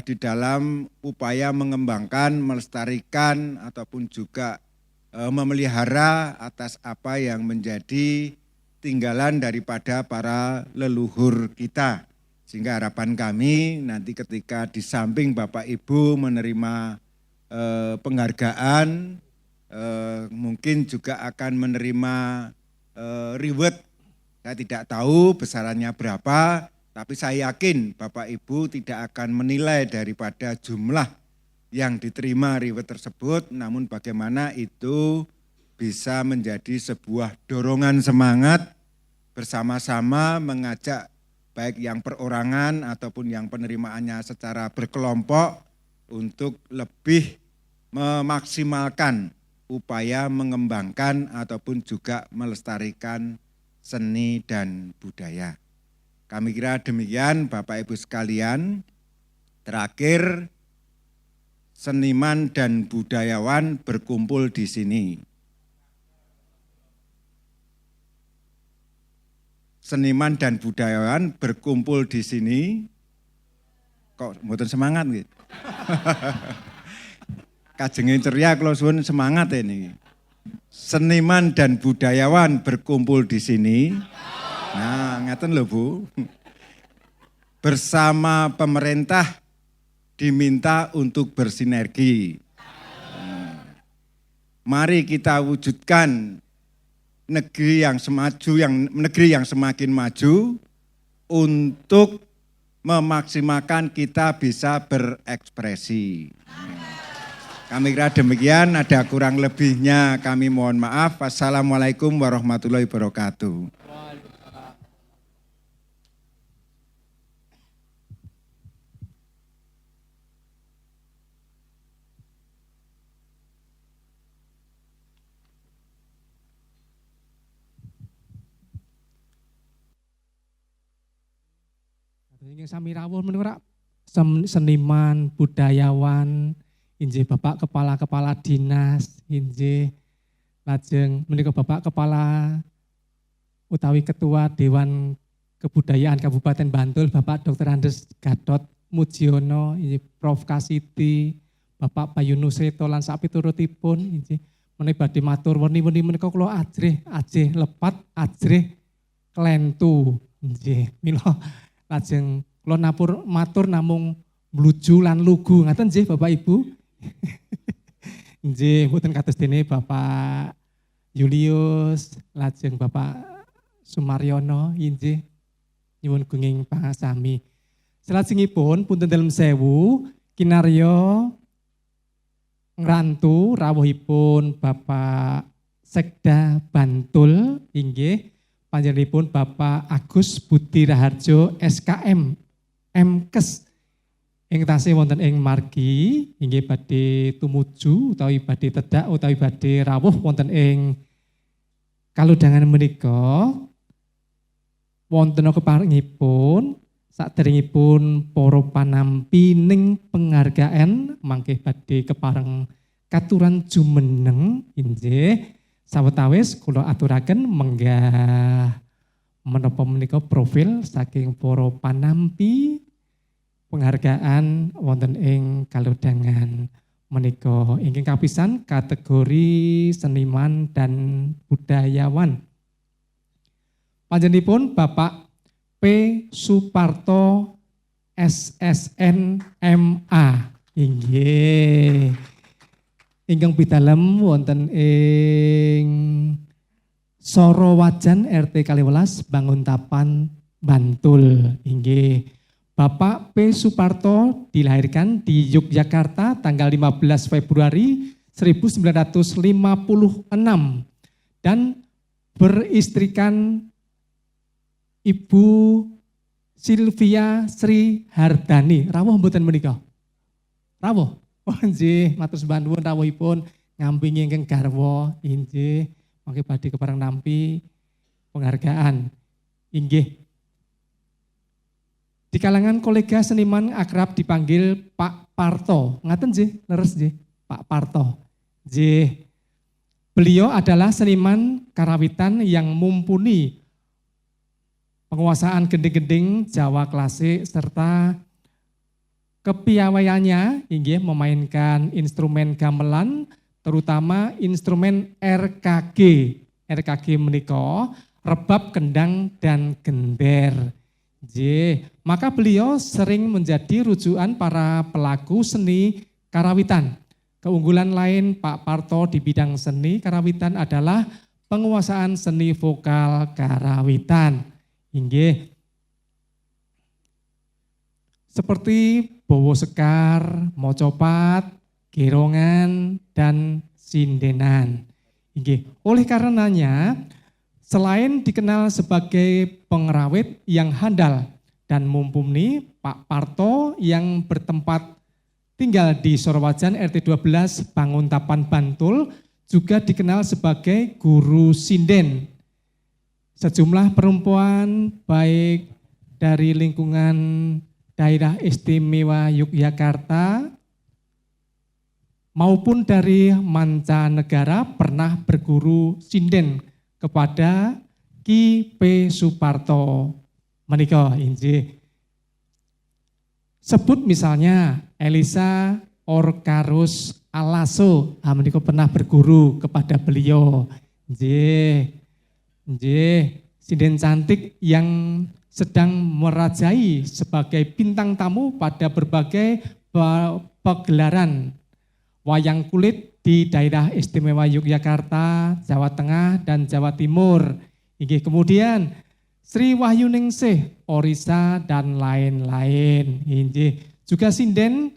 D: di dalam upaya mengembangkan, melestarikan ataupun juga memelihara atas apa yang menjadi tinggalan daripada para leluhur kita. Sehingga harapan kami nanti ketika di samping Bapak Ibu menerima penghargaan, mungkin juga akan menerima reward. Saya tidak tahu besarannya berapa, tapi saya yakin Bapak Ibu tidak akan menilai daripada jumlah yang diterima reward tersebut, namun bagaimana itu bisa menjadi sebuah dorongan semangat bersama-sama mengajak baik yang perorangan ataupun yang penerimaannya secara berkelompok untuk lebih memaksimalkan upaya mengembangkan ataupun juga melestarikan seni dan budaya. Kami kira demikian Bapak Ibu sekalian. Terakhir, seniman dan budayawan berkumpul di sini. Seniman dan budayawan berkumpul di sini. Kok mboten semangat gitu? Kajenge ceria kula suwun semangat ini. Seniman dan budayawan berkumpul di sini. Nah, ngeten lho Bu. Bersama pemerintah diminta untuk bersinergi. Mari kita wujudkan negeri yang semakin maju untuk memaksimalkan kita bisa berekspresi. Kami kira demikian, ada kurang lebihnya kami mohon maaf. Wassalamualaikum warahmatullahi wabarakatuh.
A: Ingin sami rawuh menurut seniman, budayawan, injih Bapak Kepala Dinas, injih lajeng menika Bapak Kepala utawi Ketua Dewan Kebudayaan Kabupaten Bantul, Bapak Dr. Andes Gatot Mujiono, injih Prof. Kasiti, Bapak Bayu Nusreto lan sapiturutipun, injih menika badhe matur weni-weni menika kula ajrih lepat, ajrih klentu, injih mila lajeng kula matur namung mluju lan lugu ngaten nggih Bapak Ibu. Nggih, mboten kados dene Bapak Julius, lajeng Bapak Sumaryono, inggih nyuwun gunging pangasami. Salajengipun punten dalem sewu kinarya ngrantu rawuhipun Bapak Sekda Bantul inggih panjenenganipun Bapak Agus Budi Raharjo SKM MKes ing tasih wonten ing margi inggih badhe tumuju utawi badhe tedhak utawi badhe rawuh wonten ing kalodhangan menika wonten keparingipun saderengipun para panampi ning penghargaan mangke badhe kepareng katuran jumeneng inggih sawetawis kula aturaken menggah menapa menika profil saking para panampi penghargaan wonten ing kalodhangan menika ingkang kapisan kategori seniman dan budayawan. Panjenenganipun Bapak P. Suparto SSN MA inggih ingkang pidalem wonten ing Sorowajan RT 12 Banguntapan Bantul inggih Bapak P. Suparto dilahirkan di Yogyakarta tanggal 15 Februari 1956 dan beristrikan Ibu Silvia Sri Hardani. Rawuh mboten menika? Rawuh. Oh nggih, matur sembah nuwun rawuhipun ngampingi ingkang garwa. Inggih, mangke badhe kepareng nampi penghargaan. Inggih. Di kalangan kolega seniman akrab dipanggil Pak Parto. Ngaten nggih, leres nggih, Pak Parto. Nggih. Beliau adalah seniman karawitan yang mumpuni penguasaan gending-gending Jawa klasik serta kepiawaiannya inggih memainkan instrumen gamelan terutama instrumen RKG. RKG menika rebab, kendang dan gender. Maka beliau sering menjadi rujukan para pelaku seni karawitan. Keunggulan lain Pak Parto di bidang seni karawitan adalah penguasaan seni vokal karawitan. Inggih. Seperti Bowo Sekar, Mocopat, Gerongan, dan Sindenan. Inggih. Oleh karenanya, selain dikenal sebagai pengerawit yang handal dan mumpuni, Pak Parto yang bertempat tinggal di Sorowajan RT 12 Banguntapan Bantul juga dikenal sebagai guru sinden. Sejumlah perempuan baik dari lingkungan Daerah Istimewa Yogyakarta maupun dari mancanegara pernah berguru sinden kepada Ki P. Suparto. Menika inggih. Sebut misalnya Elisa Orkarus Alaso, menika pernah berguru kepada beliau. Nggih. Nggih, sinden cantik yang sedang merajai sebagai bintang tamu pada berbagai pagelaran wayang kulit di Daerah Istimewa Yogyakarta, Jawa Tengah, dan Jawa Timur. Inggih, kemudian Sri Wahyuningsih, Orisa, dan lain-lain. Inggih, juga sinden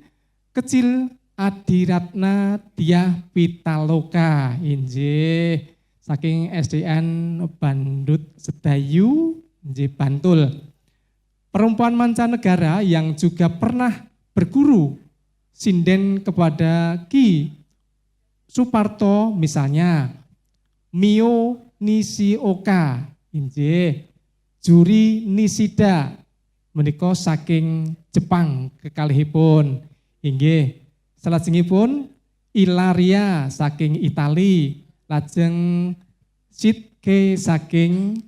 A: kecil Adiratna Diah Pitaloka. Inggih, saking SDN Bandut Sedayu, inggih Bantul. Perempuan mancanegara yang juga pernah berguru sinden kepada Ki Suparto misalnya Mio Nishioka, inggih Juri Nishida menika saking Jepang kekalihipun, inggih salajengipun Ilaria saking Itali, lajeng Sitke saking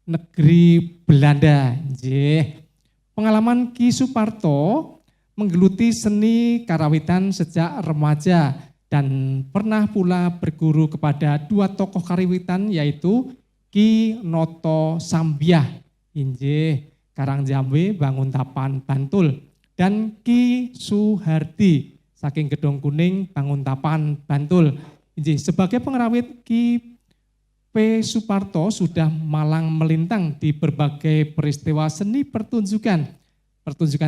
A: negeri Belanda. Nggih. Pengalaman Ki Suparto menggeluti seni karawitan sejak remaja dan pernah pula berguru kepada dua tokoh karawitan yaitu Ki Noto Sambiah, inggih Karangjambe Banguntapan Bantul, dan Ki Suhardi saking Gedong Kuning Banguntapan Bantul. Inggih, sebagai pengerawit Ki P. Suparto sudah malang melintang di berbagai peristiwa seni pertunjukan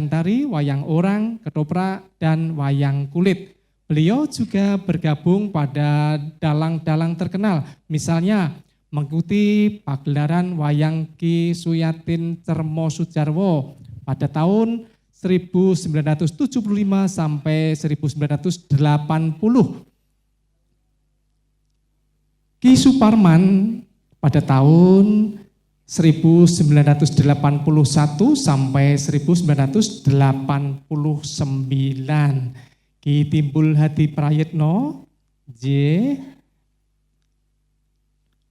A: tari, wayang orang, ketoprak, dan wayang kulit. Beliau juga bergabung pada dalang-dalang terkenal, misalnya mengikuti pagelaran wayang Ki Suyatin Cermo Sujarwo pada tahun 1975 sampai 1980. Ki Suparman pada tahun 1981 sampai 1989. Ki Timbul Hadi Prayitno J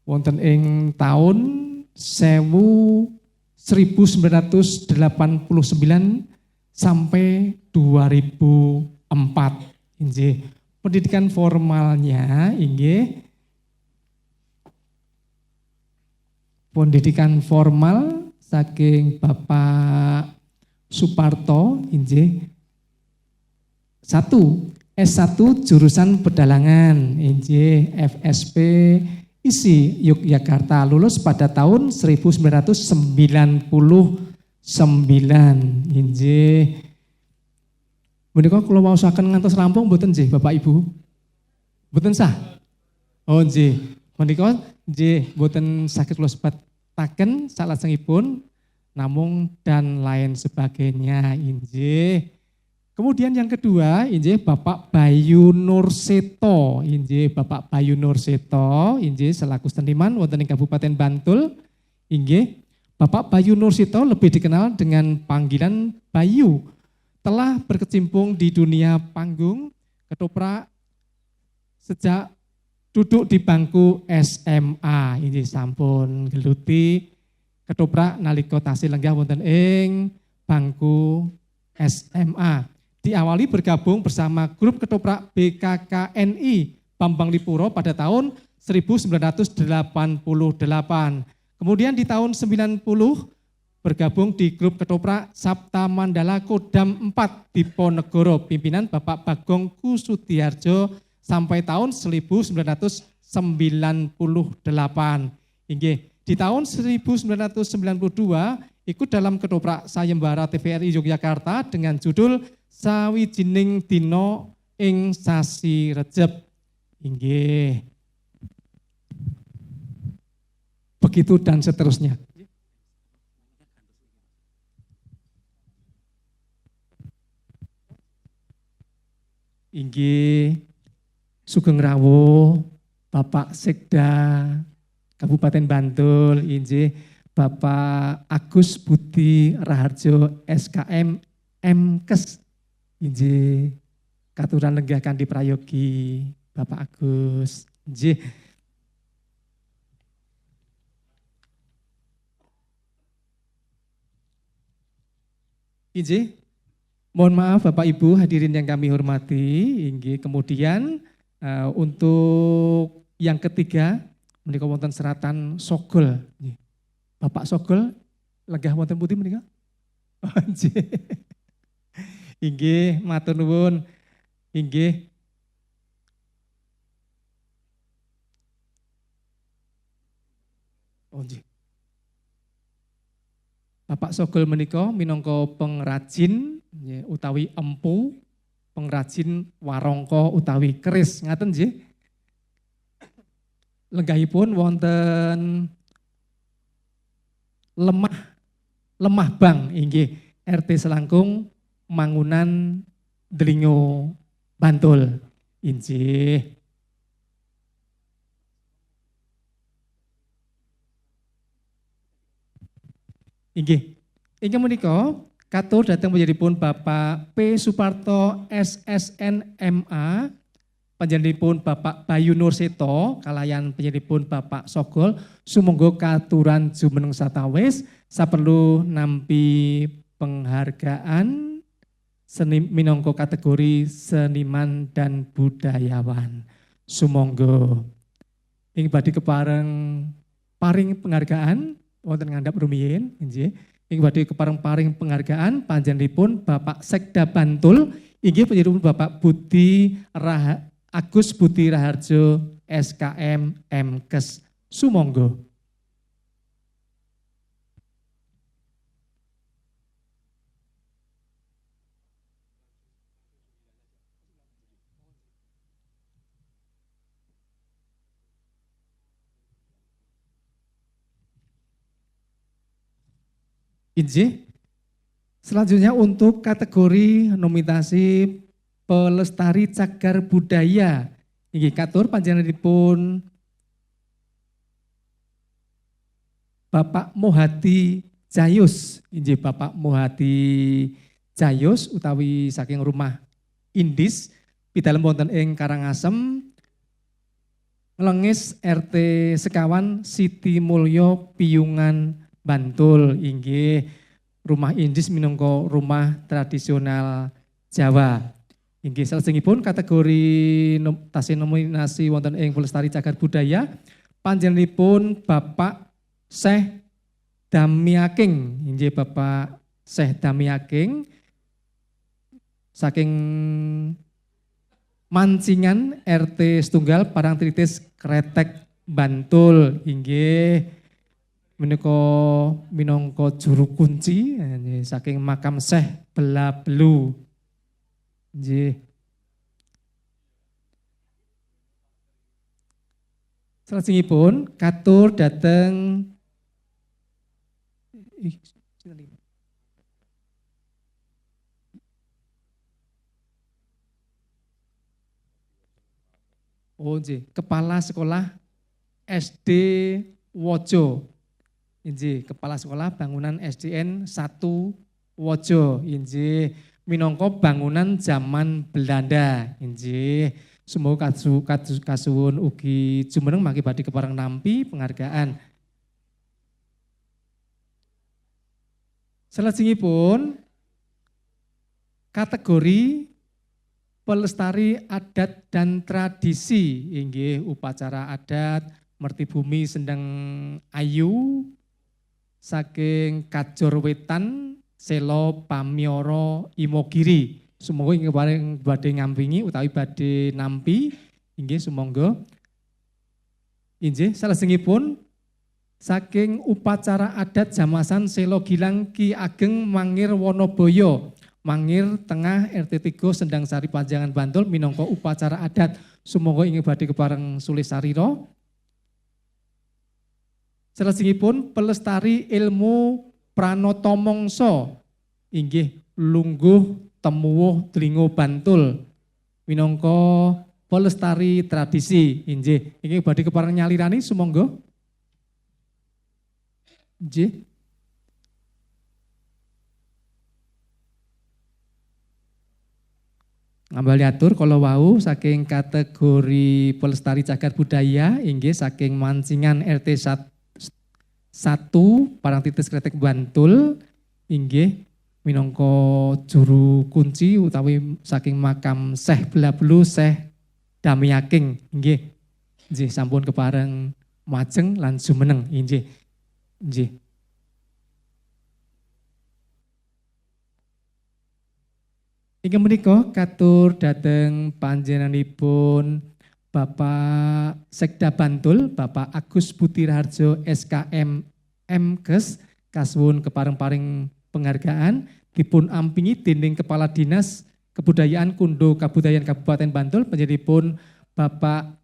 A: wonten ing tahun 1989 sampai 2004. Inggih. Pendidikan formalnya inggih pendidikan formal saking Bapak Suparto inggih 1. S1 jurusan pedalangan inggih FSP ISI Yogyakarta, lulus pada tahun 1991. Injih. Menika kula waosaken ngantos rampung mboten nggih Bapak Ibu? Mboten sah? Oh nggih. Menika nggih mboten saged kula sebataken salajengipun namung dan lain sebagainya injih. Kemudian yang kedua injih Bapak Bayu Nurseto, injih Bapak Bayu Nurseto, injih selaku seniman wonten ing Kabupaten Bantul. Inggih, Bapak Bayu Nurseto lebih dikenal dengan panggilan Bayu. Telah berkecimpung di dunia panggung, ketoprak sejak duduk di bangku SMA. Injih sampun geluti ketoprak nalika tasih lenggah wonten ing bangku SMA. Diawali bergabung bersama grup ketoprak BKKNI Bambang Lipuro pada tahun 1988. Kemudian di tahun 90 bergabung di grup ketoprak Sabta Mandala Kodam 4 Diponegoro pimpinan Bapak Bagong Kusudiarjo sampai tahun 1998. Inggih, di tahun 1992 ikut dalam ketoprak Sayembara TVRI Yogyakarta dengan judul Sawijining Dina ing Sasi Recep. Inggih. Begitu dan seterusnya. Inggih Sugeng Rawuh Bapak Sekda Kabupaten Bantul, inggih Bapak Agus Budi Raharjo SKM MKes. Injih katuran lenggah kanthi prayogi Bapak Agus. Injih. Injih. Mohon maaf Bapak Ibu hadirin yang kami hormati. Inggih kemudian untuk yang ketiga menika wonten seratan Sogol. Bapak Sogol lenggah wonten putih menika? Oh, injih. Inggih, matur nuwun. Inggih. Oh, inggih. Bapak Sogol menika minangka pengrajin utawi empu, pengrajin warangka utawi keris, ngaten nggih. Lenggahipun wonten lemah bang inggih RT Selangkung Mangunan Dlingo Bantul. Injih. Inggih. Ingkang menika katur dhateng panjenenganipun Bapak P. Suparto SSN MA, panjenenganipun Bapak Bayu Nurseto, kalayan panjenenganipun Bapak Sogol, sumangga katuran jumeneng satawis saperlu nampi penghargaan seni minangka kategori seniman dan budayawan. Sumangga ing badhe kepareng paring penghargaan wonten ngandhap rumiyin inggih. Ing badhe kepareng paring penghargaan panjenenganipun Bapak Sekda Bantul inggih panjenenganipun Bapak Agus Budi Raharjo SKM MKes. Sumangga. Injih. Selanjutnya untuk kategori nominasi pelestari cagar budaya. Inggih katur panjenenganipun Bapak Mohadi Jayus. Injih Bapak Mohadi Jayus utawi saking rumah Indis pidalem wonten ing Karangasem Nglengis RT Sekawan Siti Mulyo Piyungan Bantul. Inggih rumah Indis minangka rumah tradisional Jawa. Inggih salajengipun kategori tasih nominasi wonten ing pelestari cagar budaya panjenenganipun Bapak Syekh Damiaking. Inggih Bapak Syekh Damiaking saking Mancingan RT Setunggal Parangtritis Kretek Bantul. Inggih menika minangka juru kunci saking makam Syekh Belabelu. Nggih. Salajengipun katur dhateng Kepala Sekolah SD Wojo. Injih, Kepala Sekolah Bangunan SDN 1 Wojo. Injih, minangka bangunan zaman Belanda. Injih, semoga kasuwun ugi jumeneng mangke badhe kepareng nampi penghargaan. Salajengipun kategori pelestari adat dan tradisi, inggih upacara adat Merti Bumi Sendang Ayu saking Kajor Wetan Selo Pamioro Imogiri. Sumangga inggih paring badhe ngampingi utawi badhe nampi, inggih sumangga. Inggih salajengipun saking upacara adat Jamasan Selo Gilang Ki Ageng Mangir Wonoboyo. Mangir Tengah RT 3 Sendang Sari Panjangan Bantul minangka upacara adat. Sumangga inggih badhe kepareng sulih sarira. Salajengipun pelestari ilmu Pranoto Mangsa inggih Lungguh Temuwuh Dlingo Bantul minangka pelestari tradisi. Inggih badhe kepareng nyalirani sumangga. Inggih. Ngambali atur kala wau saking kategori pelestari cagar budaya inggih saking Mancingan RT 1 Parangtitis Kretek Bantul inggih minangka juru kunci utawi saking makam Syekh Belabelu Syekh Damiyaking inggih. Inggih sampun kepareng majeng lan jumeneng inggih. Inggih. Inggih menika katur dhateng panjenenganipun Bapak Sekda Bantul, Bapak Agus Budi Raharjo SKM Mkes kasuwun kepareng-paring penghargaan dipun ampingi dening Kepala Dinas Kebudayaan Kundo Kabudayaan Kabupaten Bantul panjenenganipun Bapak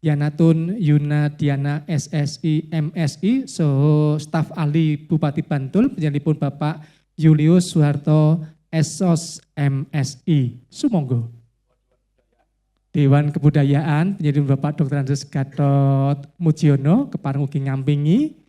A: Yanatun Yunadiana SSI MSI saha staf ahli Bupati Bantul panjenenganipun Bapak Julius Soeharto Esos MSI. Sumangga. Dewan Kebudayaan penjadi Bapak Dr. Andes Gatot Mujiono kepareng ugi ngampingi.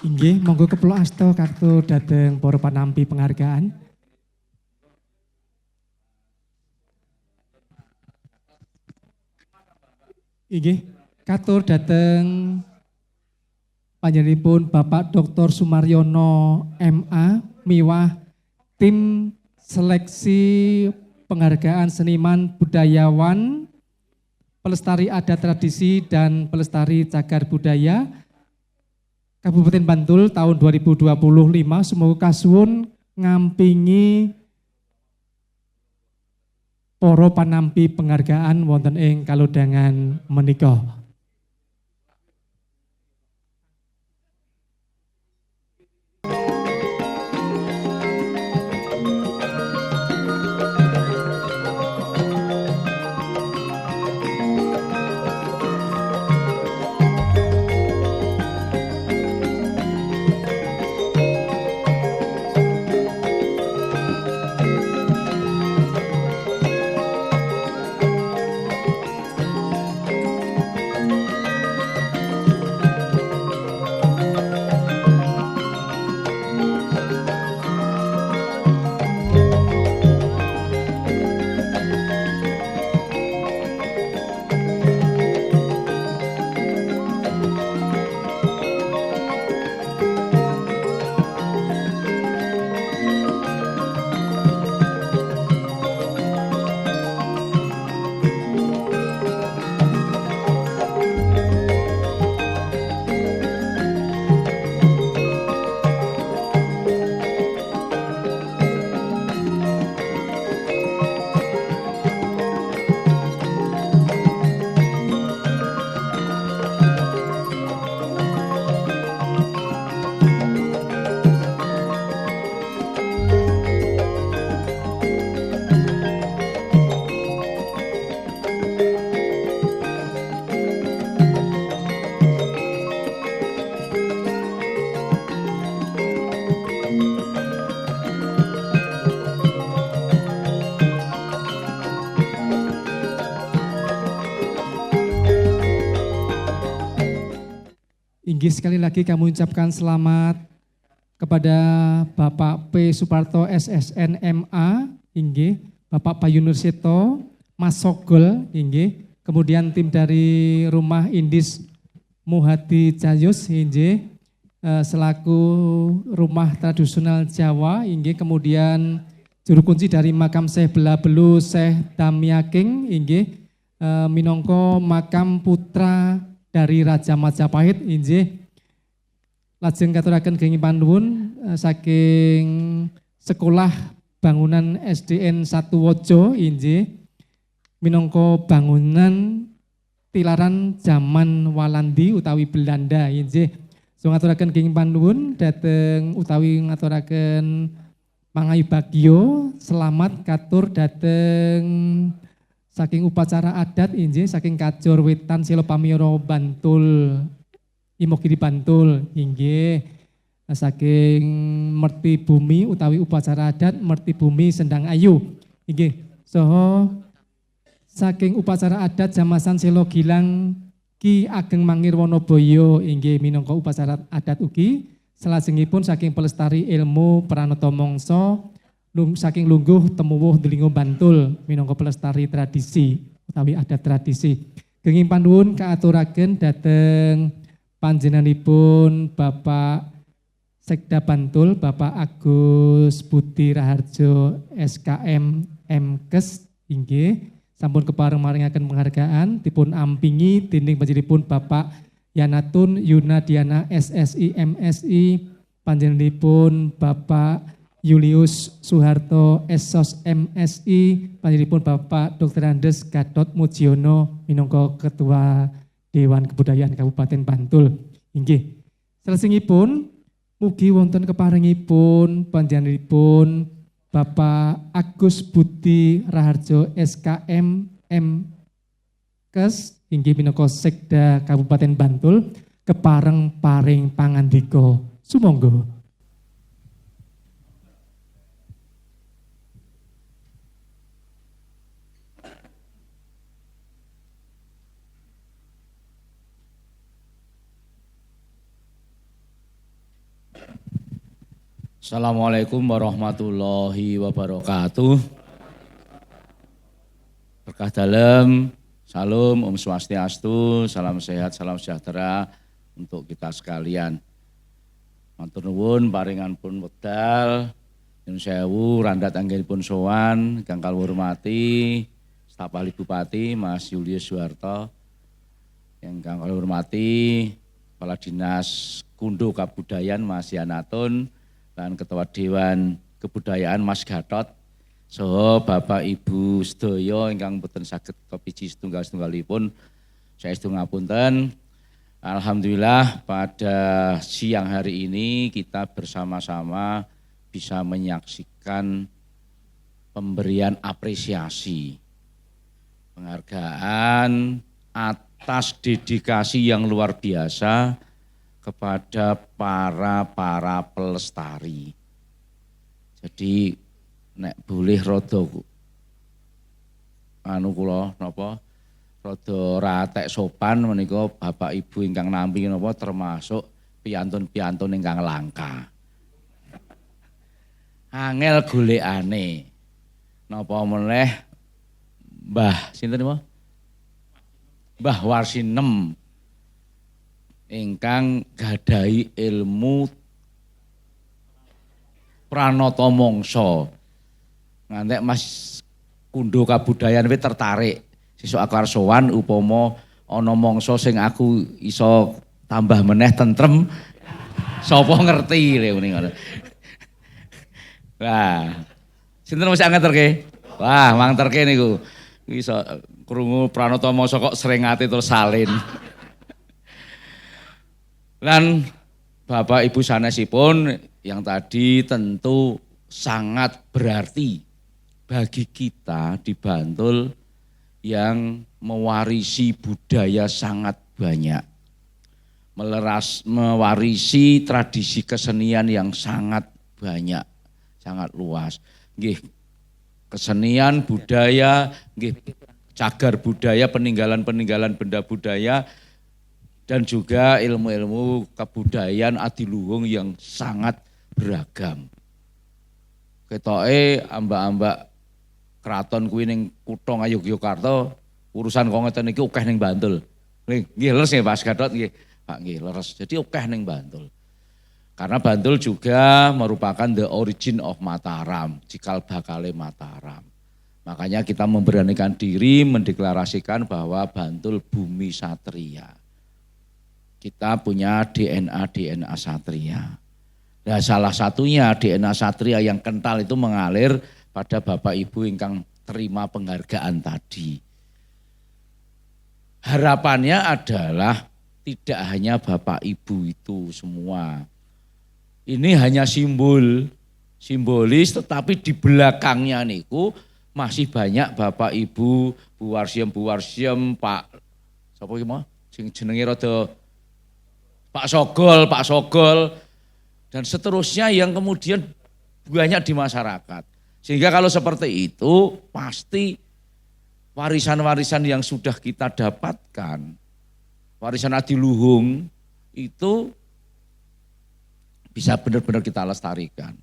A: Inggih, monggo keplok asta kartu dhateng para panampi penghargaan. Inggih, katur dhateng panjenenganipun Bapak Dr. Sumaryono MA miwah tim seleksi penghargaan seniman budayawan pelestari adat tradisi dan pelestari cagar budaya Kabupaten Bantul tahun 2025. Semoga kasuwun ngampingi para panampi penghargaan wonten ing kalodhangan menika. Inggih, sekali lagi kami ucapkan selamat kepada Bapak P. Suparto SSN MA, inggih, Bapak Bayu Nurseto, Mas Sogol, inggih, kemudian tim dari Rumah Indis Muhadi Jayus, inggih, selaku Rumah Tradisional Jawa, inggih, kemudian juru kunci dari Makam Syekh Belabelu Syekh Damyaking, inggih, minangka makam putra dari Raja Majapahit, inggih. Lajeng katuraken kenging panuwun saking Sekolah Bangunan SDN Satuwojo, inggih, minangka bangunan tilaran zaman Walandi utawi Belanda, inggih. So ngaturaken kenging panuwun dhateng utawi ngaturaken mangayu bagyo selamat katur dhateng saking upacara adat, inggih, saking Kajor Wetan Selo Pamiro Bantul, Imogiri Bantul, inggih, saking Merti Bumi utawi upacara adat Merti Bumi Sendang Ayu, inggih, soho saking upacara adat Jamasan Selo Gilang Ki Ageng Mangir Wonoboyo, inggih, minangka upacara adat ugi. Salajengipun saking pelestari ilmu Pranata Mangsa saking Lungguh Temuwuh Delingo Bantul minangka pelestari tradisi utawi adat tradisi. Kenging panuwun kaaturaken dhateng panjenenganipun Bapak Sekda Bantul, Bapak Agus Budi Raharjo SKM MKes, inggih, sampun kepareng maringaken penghargaan dipun ampingi dening panjenenganipun Bapak Yanatun Yunadiana SSI MSI, panjenenganipun Bapak Julius Suharto Esos MSI, panjenenganipun Bapak Dr. Andes Gatot Mujiono minangka Ketua Dewan Kebudayaan Kabupaten Bantul, inggih. Salajengipun mugi wonten keparengipun panjenenganipun Bapak Agus Budi Raharjo SKM MKes, inggih, minangka Sekda Kabupaten Bantul kepareng paring pangandika. Sumangga.
E: Assalamualaikum warahmatullahi wabarakatuh. Berkah dalam, salam, Om Swastiastu, salam sehat, salam sejahtera untuk kita sekalian. Matur nuwun paringan pun wekdal, nyuwun sewu randhat anggenipun sowan, ingkang kula hormati staf ahli Bupati Mas Julius Suharto, ingkang kula hormati Kepala Dinas Kundo Kabudayaan Mas Yanatun, dan Ketua Dewan Kebudayaan Mas Gatot, saha Bapak Ibu sedaya ingkang boten saged kepiji setunggal-setunggalipun, saestu ngapunten. Alhamdulillah pada siang hari ini kita bersama-sama bisa menyaksikan pemberian apresiasi, penghargaan atas dedikasi yang luar biasa kepada para pelestari. Jadi nek boleh rada kula napa rada ratek sopan menika Bapak Ibu ingkang nampi napa termasuk piyantun-piyantun ingkang langka. Angel golekane. Napa meneh Mbah sinten napa? Mbah Warsinem ingkang gadahi ilmu pranata mangsa. Ngantek Mas Kundo Kabudayaan wis tertarik. Sesuk aku arep sowan upama ana mangsa sing aku iso tambah meneh tentrem. Sapa ngerti lho ngono. Wah. Sinten mesti ngeterke? Wah, mangterke niku. Iso krungu pranata mangsa kok srengate terus salin. Lan Bapak Ibu sanesipun yang tadi tentu sangat berarti bagi kita di Bantul yang mewarisi budaya sangat banyak, mewarisi tradisi kesenian yang sangat banyak, sangat luas. Nggih, kesenian budaya, nggih, cagar budaya, peninggalan-peninggalan benda budaya, dan juga ilmu-ilmu kebudayaan adiluhung yang sangat beragam. Ketoke ambak-ambak keraton kuwi ning kutha Ngayogyakarta, urusan kok ngeten iki akeh ning Bantul. Nggih leres nggih Mas Gatot nggih. Pak nggih leres. Jadi akeh ning Bantul. Karena Bantul juga merupakan the origin of Mataram, cikal bakale Mataram. Makanya kita memberanikan diri mendeklarasikan bahwa Bantul bumi satria. Kita punya DNA satria. Nah, salah satunya DNA satria yang kental itu mengalir pada Bapak Ibu ingkang terima penghargaan tadi. Harapannya adalah tidak hanya Bapak Ibu itu semua. Ini hanya simbolis, tetapi di belakangnya niku masih banyak Bapak Ibu, Bu Warsiem, Pak sapa iki mau sing jenenge rada Pak Sogol, dan seterusnya yang kemudian banyak di masyarakat. Sehingga kalau seperti itu pasti warisan-warisan yang sudah kita dapatkan, warisan adiluhung itu bisa benar-benar kita lestarikan.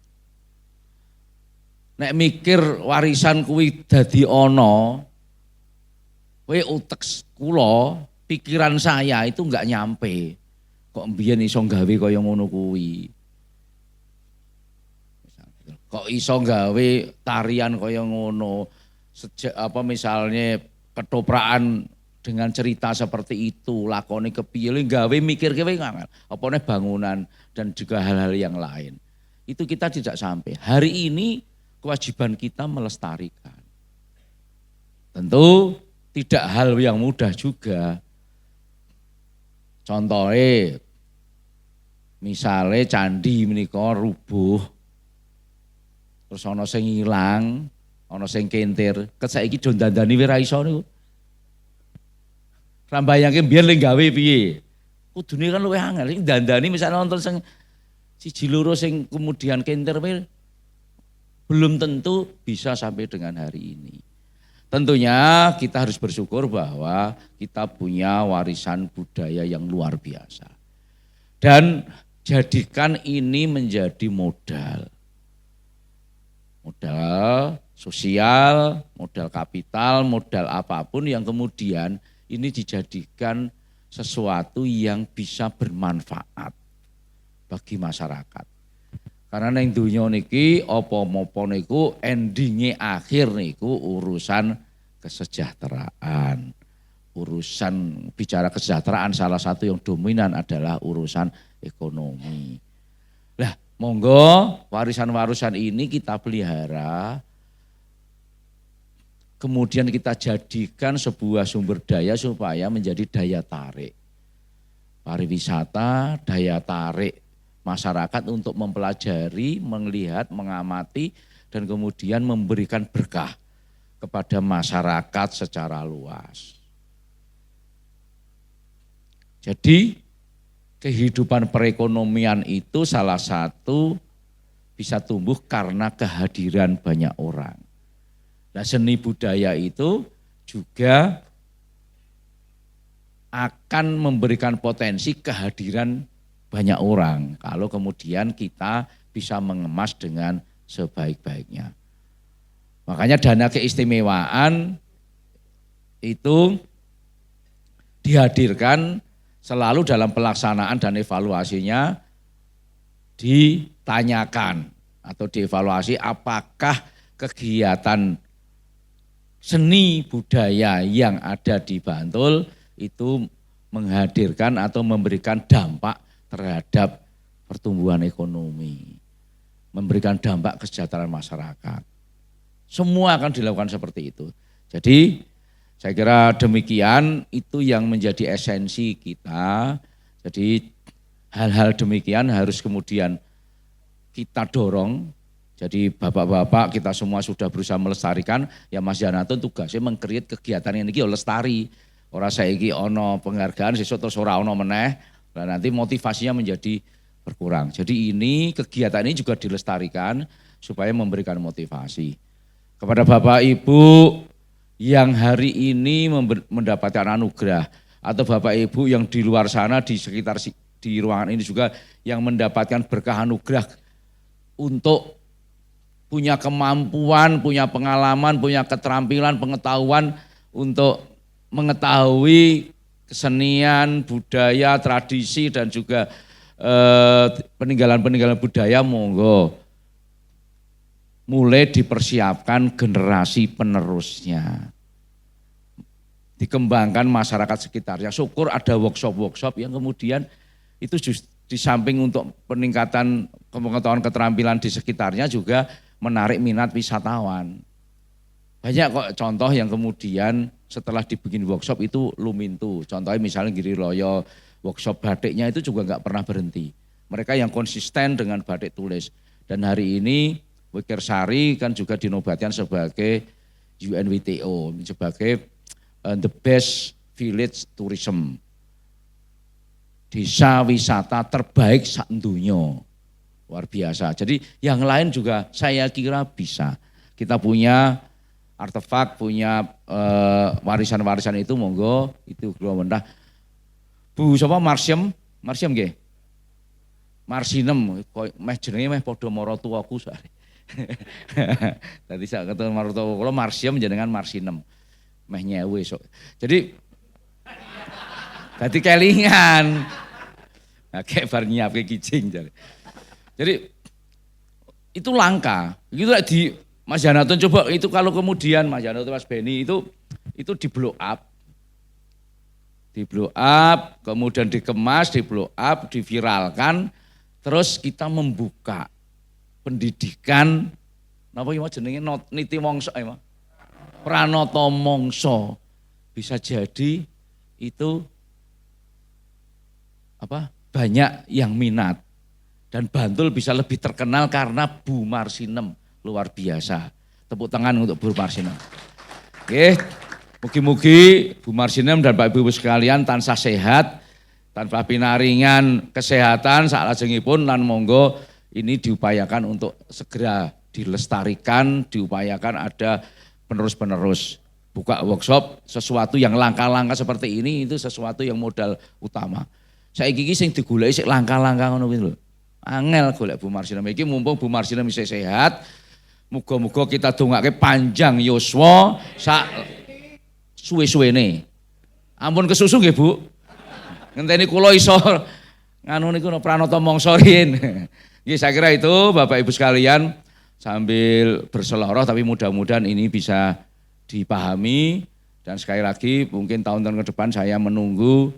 E: Nek mikir warisan kuwi dadi ana, kowe utek kula, pikiran saya itu enggak nyampe. Kok mbiyen iso gawe kaya ngono kuwi. Kok iso gawe tarian kaya ngono. Sejak misalnya ketoprakan dengan cerita seperti itu, lakone kepiye, gawe mikir kowe ngangel. Apane bangunan dan juga hal-hal yang lain. Itu kita tidak sampai. Hari ini kewajiban kita melestarikan. Tentu tidak hal yang mudah juga. Contohnya, misalnya candi menika rubuh, terus ana sing ilang, ana sing kentir, ket saiki do dandani ora iso niku. Ra mbayangke mbiyen le gawe piye. Kudune kan luwih angel, iki dandani misalnya wonten sing siji loro sing kemudian kentir belum tentu bisa sampai dengan hari ini. Tentunya kita harus bersyukur bahwa kita punya warisan budaya yang luar biasa. Dan jadikan ini menjadi modal. Modal sosial, modal kapital, modal apapun yang kemudian ini dijadikan sesuatu yang bisa bermanfaat bagi masyarakat. Karena neng dunia niki apa-apa niku endinge akhir niku urusan kesejahteraan. Urusan bicara kesejahteraan salah satu yang dominan adalah urusan ekonomi. Lah, monggo warisan-warisan ini kita pelihara, kemudian kita jadikan sebuah sumber daya supaya menjadi daya tarik. Pariwisata, daya tarik masyarakat untuk mempelajari, melihat, mengamati, dan kemudian memberikan berkah kepada masyarakat secara luas. Jadi kehidupan perekonomian itu salah satu bisa tumbuh karena kehadiran banyak orang. Nah, seni budaya itu juga akan memberikan potensi kehadiran banyak orang kalau kemudian kita bisa mengemas dengan sebaik-baiknya. Makanya dana keistimewaan itu dihadirkan selalu dalam pelaksanaan dan evaluasinya ditanyakan atau dievaluasi apakah kegiatan seni budaya yang ada di Bantul itu menghadirkan atau memberikan dampak terhadap pertumbuhan ekonomi, memberikan dampak kesejahteraan masyarakat. Semua akan dilakukan seperti itu. Jadi saya kira demikian itu yang menjadi esensi kita. Jadi hal-hal demikian harus kemudian kita dorong. Jadi bapak-bapak kita semua sudah berusaha melestarikan. Ya Mas Yanatun tugasnya meng-create kegiatan ini lestari. Ora saiki ono penghargaan sesuk terus ora ono meneh. Nah, nanti motivasinya menjadi berkurang. Jadi ini kegiatan ini juga dilestarikan supaya memberikan motivasi. Kepada Bapak Ibu yang hari ini mendapatkan anugerah atau Bapak Ibu yang di luar sana di sekitar di ruangan ini juga yang mendapatkan berkah anugerah untuk punya kemampuan, punya pengalaman, punya keterampilan, pengetahuan untuk mengetahui kesenian, budaya, tradisi dan juga peninggalan-peninggalan budaya, monggo mulai dipersiapkan generasi penerusnya. Dikembangkan masyarakat sekitarnya. Syukur ada workshop-workshop yang kemudian itu di samping untuk peningkatan pengetahuan keterampilan di sekitarnya juga menarik minat wisatawan. Banyak kok contoh yang kemudian setelah dibikin workshop itu lumintu. Contohnya misalnya Giriloyo, workshop batiknya itu juga nggak pernah berhenti. Mereka yang konsisten dengan batik tulis. Dan hari ini Wikirsari kan juga dinobatkan sebagai UNWTO, sebagai the best village tourism. Desa wisata terbaik sadunya. Luar biasa. Jadi yang lain juga saya kira bisa. Kita punya artefak, punya warisan-warisan itu monggo itu glowenda. Bu sapa Marsiem nggih. Marsinem meh jenenge meh padha maratuwaku sare. Tadi saya ketemu maratuwa kula Marsiem jenengan Marsinem. Meh nyewe sok. Jadi dadi kelingan. Nah, kayak bar nyiapke kijing jare. Jadi itu langka. Itu di Mas Yanatun coba itu kalau kemudian Mas Yanatun Mas Beni itu di blow up. Di blow up, kemudian dikemas, di blow up, diviralkan, terus kita membuka pendidikan napa iki jenenge niti mongso Pranoto Mongso. Bisa jadi itu banyak yang minat dan Bantul bisa lebih terkenal karena Bu Marsinem. Luar biasa. Tepuk tangan untuk Bu Marsinem. Oke, mugi-mugi Bu Marsinem dan Bapak Ibu sekalian tansah sehat, tanpa pinaringan kesehatan salajengipun lan monggo ini diupayakan untuk segera dilestarikan, diupayakan ada penerus-penerus. Buka workshop sesuatu yang langka-langka seperti ini itu sesuatu yang modal utama. Saiki iki sing digoleki sik langka-langka ngono kuwi lho. Angel golek Bu Marsinem iki mumpung Bu Marsinem isih sehat. Muga-muga kita dongake panjang yuswa sak suwe-suwene. Ampun kesusu nggih, Bu. Ngenteni kula iso nganu niku pranata mangsa riyin. Nggih saya kira itu Bapak Ibu sekalian sambil berseloroh tapi mudah-mudahan ini bisa dipahami dan sekali lagi mungkin tahun-tahun ke depan saya menunggu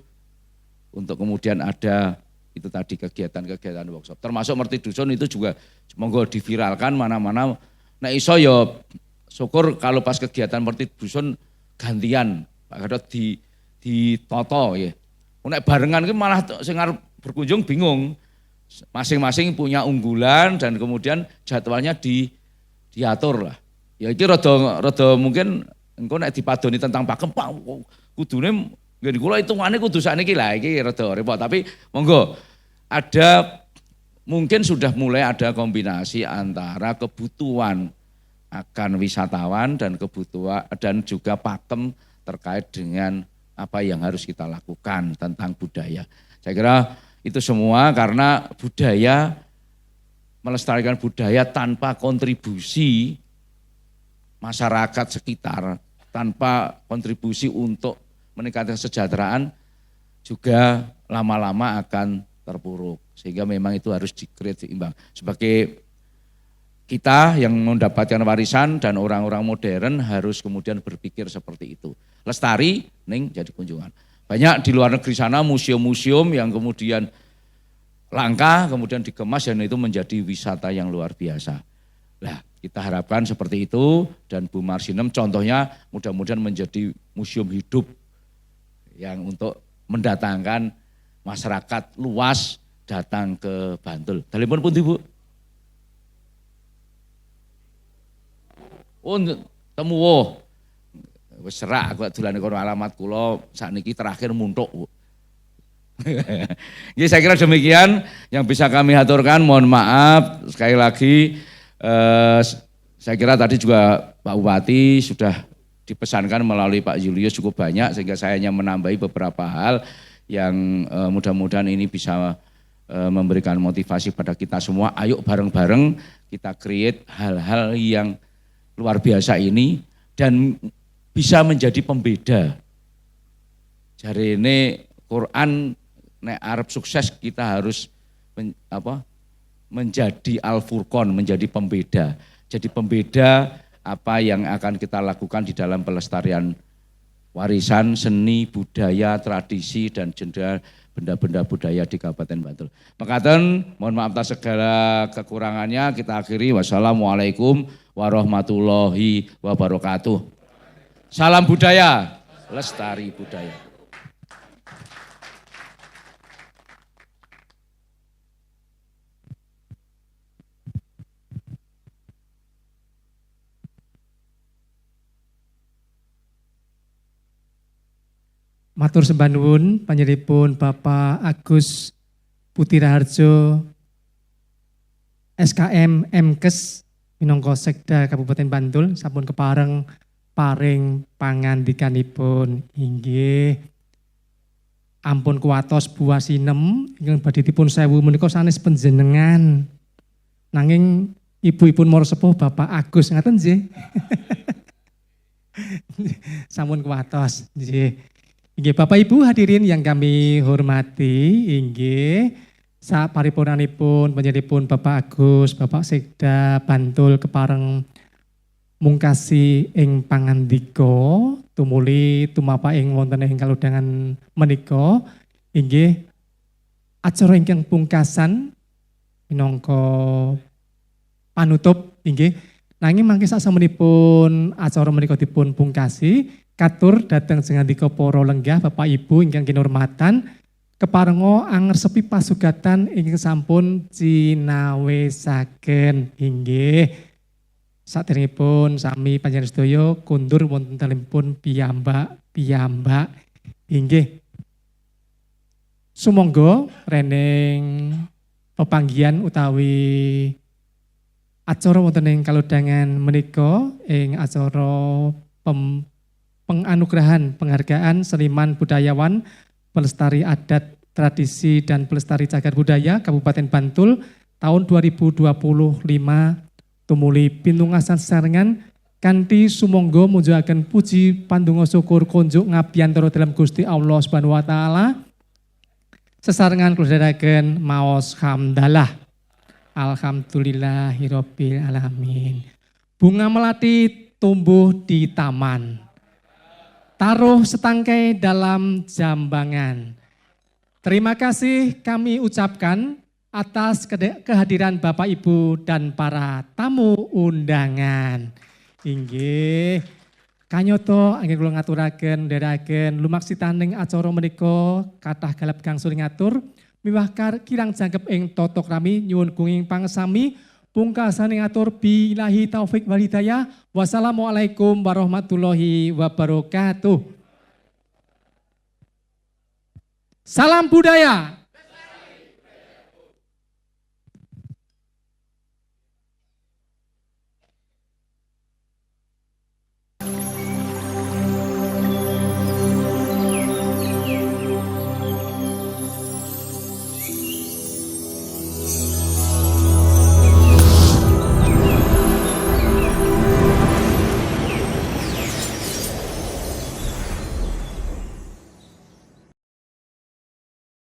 E: untuk kemudian ada itu tadi kegiatan-kegiatan workshop. Termasuk Merti Dusun itu juga monggo diviralkan mana-mana. Nah iso ya syukur kalau pas kegiatan Merti Dusun gantian Pak Gatot ditoto ya. Nek barengan ki malah sing arep berkunjung bingung. Masing-masing punya unggulan dan kemudian jadwalnya diatur lah. Ya iki rada mungkin engko nek dipadoni tentang pakem Pak kudune ngene kula hitungane kudu sakniki lah iki rada repot tapi monggo ada mungkin sudah mulai ada kombinasi antara kebutuhan akan wisatawan dan kebutuhan dan juga pakem terkait dengan apa yang harus kita lakukan tentang budaya. Saya kira itu semua karena budaya, melestarikan budaya tanpa kontribusi masyarakat sekitar, tanpa kontribusi untuk meningkatkan kesejahteraan juga lama-lama akan terpuruk. Sehingga memang itu harus di-create seimbang. Sebagai kita yang mendapatkan warisan dan orang-orang modern harus kemudian berpikir seperti itu. Lestari, ning jadi kunjungan. Banyak di luar negeri sana museum-museum yang kemudian langka, kemudian dikemas dan itu menjadi wisata yang luar biasa. Nah, kita harapkan seperti itu dan Bu Marsinem contohnya mudah-mudahan menjadi museum hidup yang untuk mendatangkan masyarakat luas datang ke Bantul. Telepon pun Bu. Oh, temu woh. Wis serak aku dolane kono alamat kula sakniki terakhir muntuk. Jadi saya kira demikian yang bisa kami aturkan. Mohon maaf sekali lagi saya kira tadi juga Pak Bupati sudah dipesankan melalui Pak Julius cukup banyak sehingga saya hanya menambahi beberapa hal yang mudah-mudahan ini bisa memberikan motivasi pada kita semua. Ayo bareng-bareng kita create hal-hal yang luar biasa ini dan bisa menjadi pembeda. Jari ini Quran nek arep sukses kita harus menjadi Al-Furqan, menjadi pembeda. Jadi pembeda apa yang akan kita lakukan di dalam pelestarian warisan seni, budaya, tradisi dan juga benda-benda budaya di Kabupaten Bantul. Makaten, mohon maaf atas segala kekurangannya. Kita akhiri. Wassalamualaikum warahmatullahi wabarakatuh. Salam budaya, lestari budaya.
A: Matur sembah nuwun panjenenganipun Bapak Agus Putiraharjo SKM Mkes minangka Sekda Kabupaten Bantul sampun kepareng paring pangandikanipun inggih ampun kuwatos Bu Wasinem ingkang badhe dipun sewu menika sanes panjenengan nanging ibu-ibu mara sepuh Bapak Agus ngaten nggih. Sampun kuwatos nggih. Inggih Bapak Ibu hadirin yang kami hormati, inggih saparipurnanipun panjenenganipun Bapak Agus, Bapak Sekda Bantul kepareng mungkasi ing pangandika tumuli tumapa ing wonten ing kalodhangan menika inggih acara ingkang pungkasan minangka panutup inggih nanging mangke sasampunipun acara menika dipun pungkasi katur dhateng sengandika para lenggah Bapak Ibu ingkang kinurmatan keparenga angersepi pasugatan ingkang sampun cinawesaken inggih saderengipun sami panjenengan sedaya kundur wonten telepon piyambak inggih sumangga reneng pepanggihan utawi acara wonten ing kalodhangan menika ing acara penganugerahan penghargaan seniman budayawan pelestari adat Tradisi dan Pelestari Cagar Budaya Kabupaten Bantul tahun 2025 tumuli pintungasan sesarengan kanthi sumangga mujuaken puji pandonga syukur konjuk ngabiyantara dalam Gusti Allah Subhanahu wa taala. Sesarengan kula dherekaken maos hamdalah. Alhamdulillahirabbil alamin. Bunga melati tumbuh di taman. Taruh setangkai dalam jambangan. Terima kasih kami ucapkan atas kehadiran Bapak Ibu dan para tamu undangan. Inggih. Kanyata anggen kula ngaturaken ndherekaken lumaksitaning acara menika kathah galap gangsul ngatur miwah kirang jangkep ing tata krami nyuwun gunging pangesami pungkasaning atur billahi taufik wal hidayah. Wassalamualaikum warahmatullahi wabarakatuh. Salam budaya.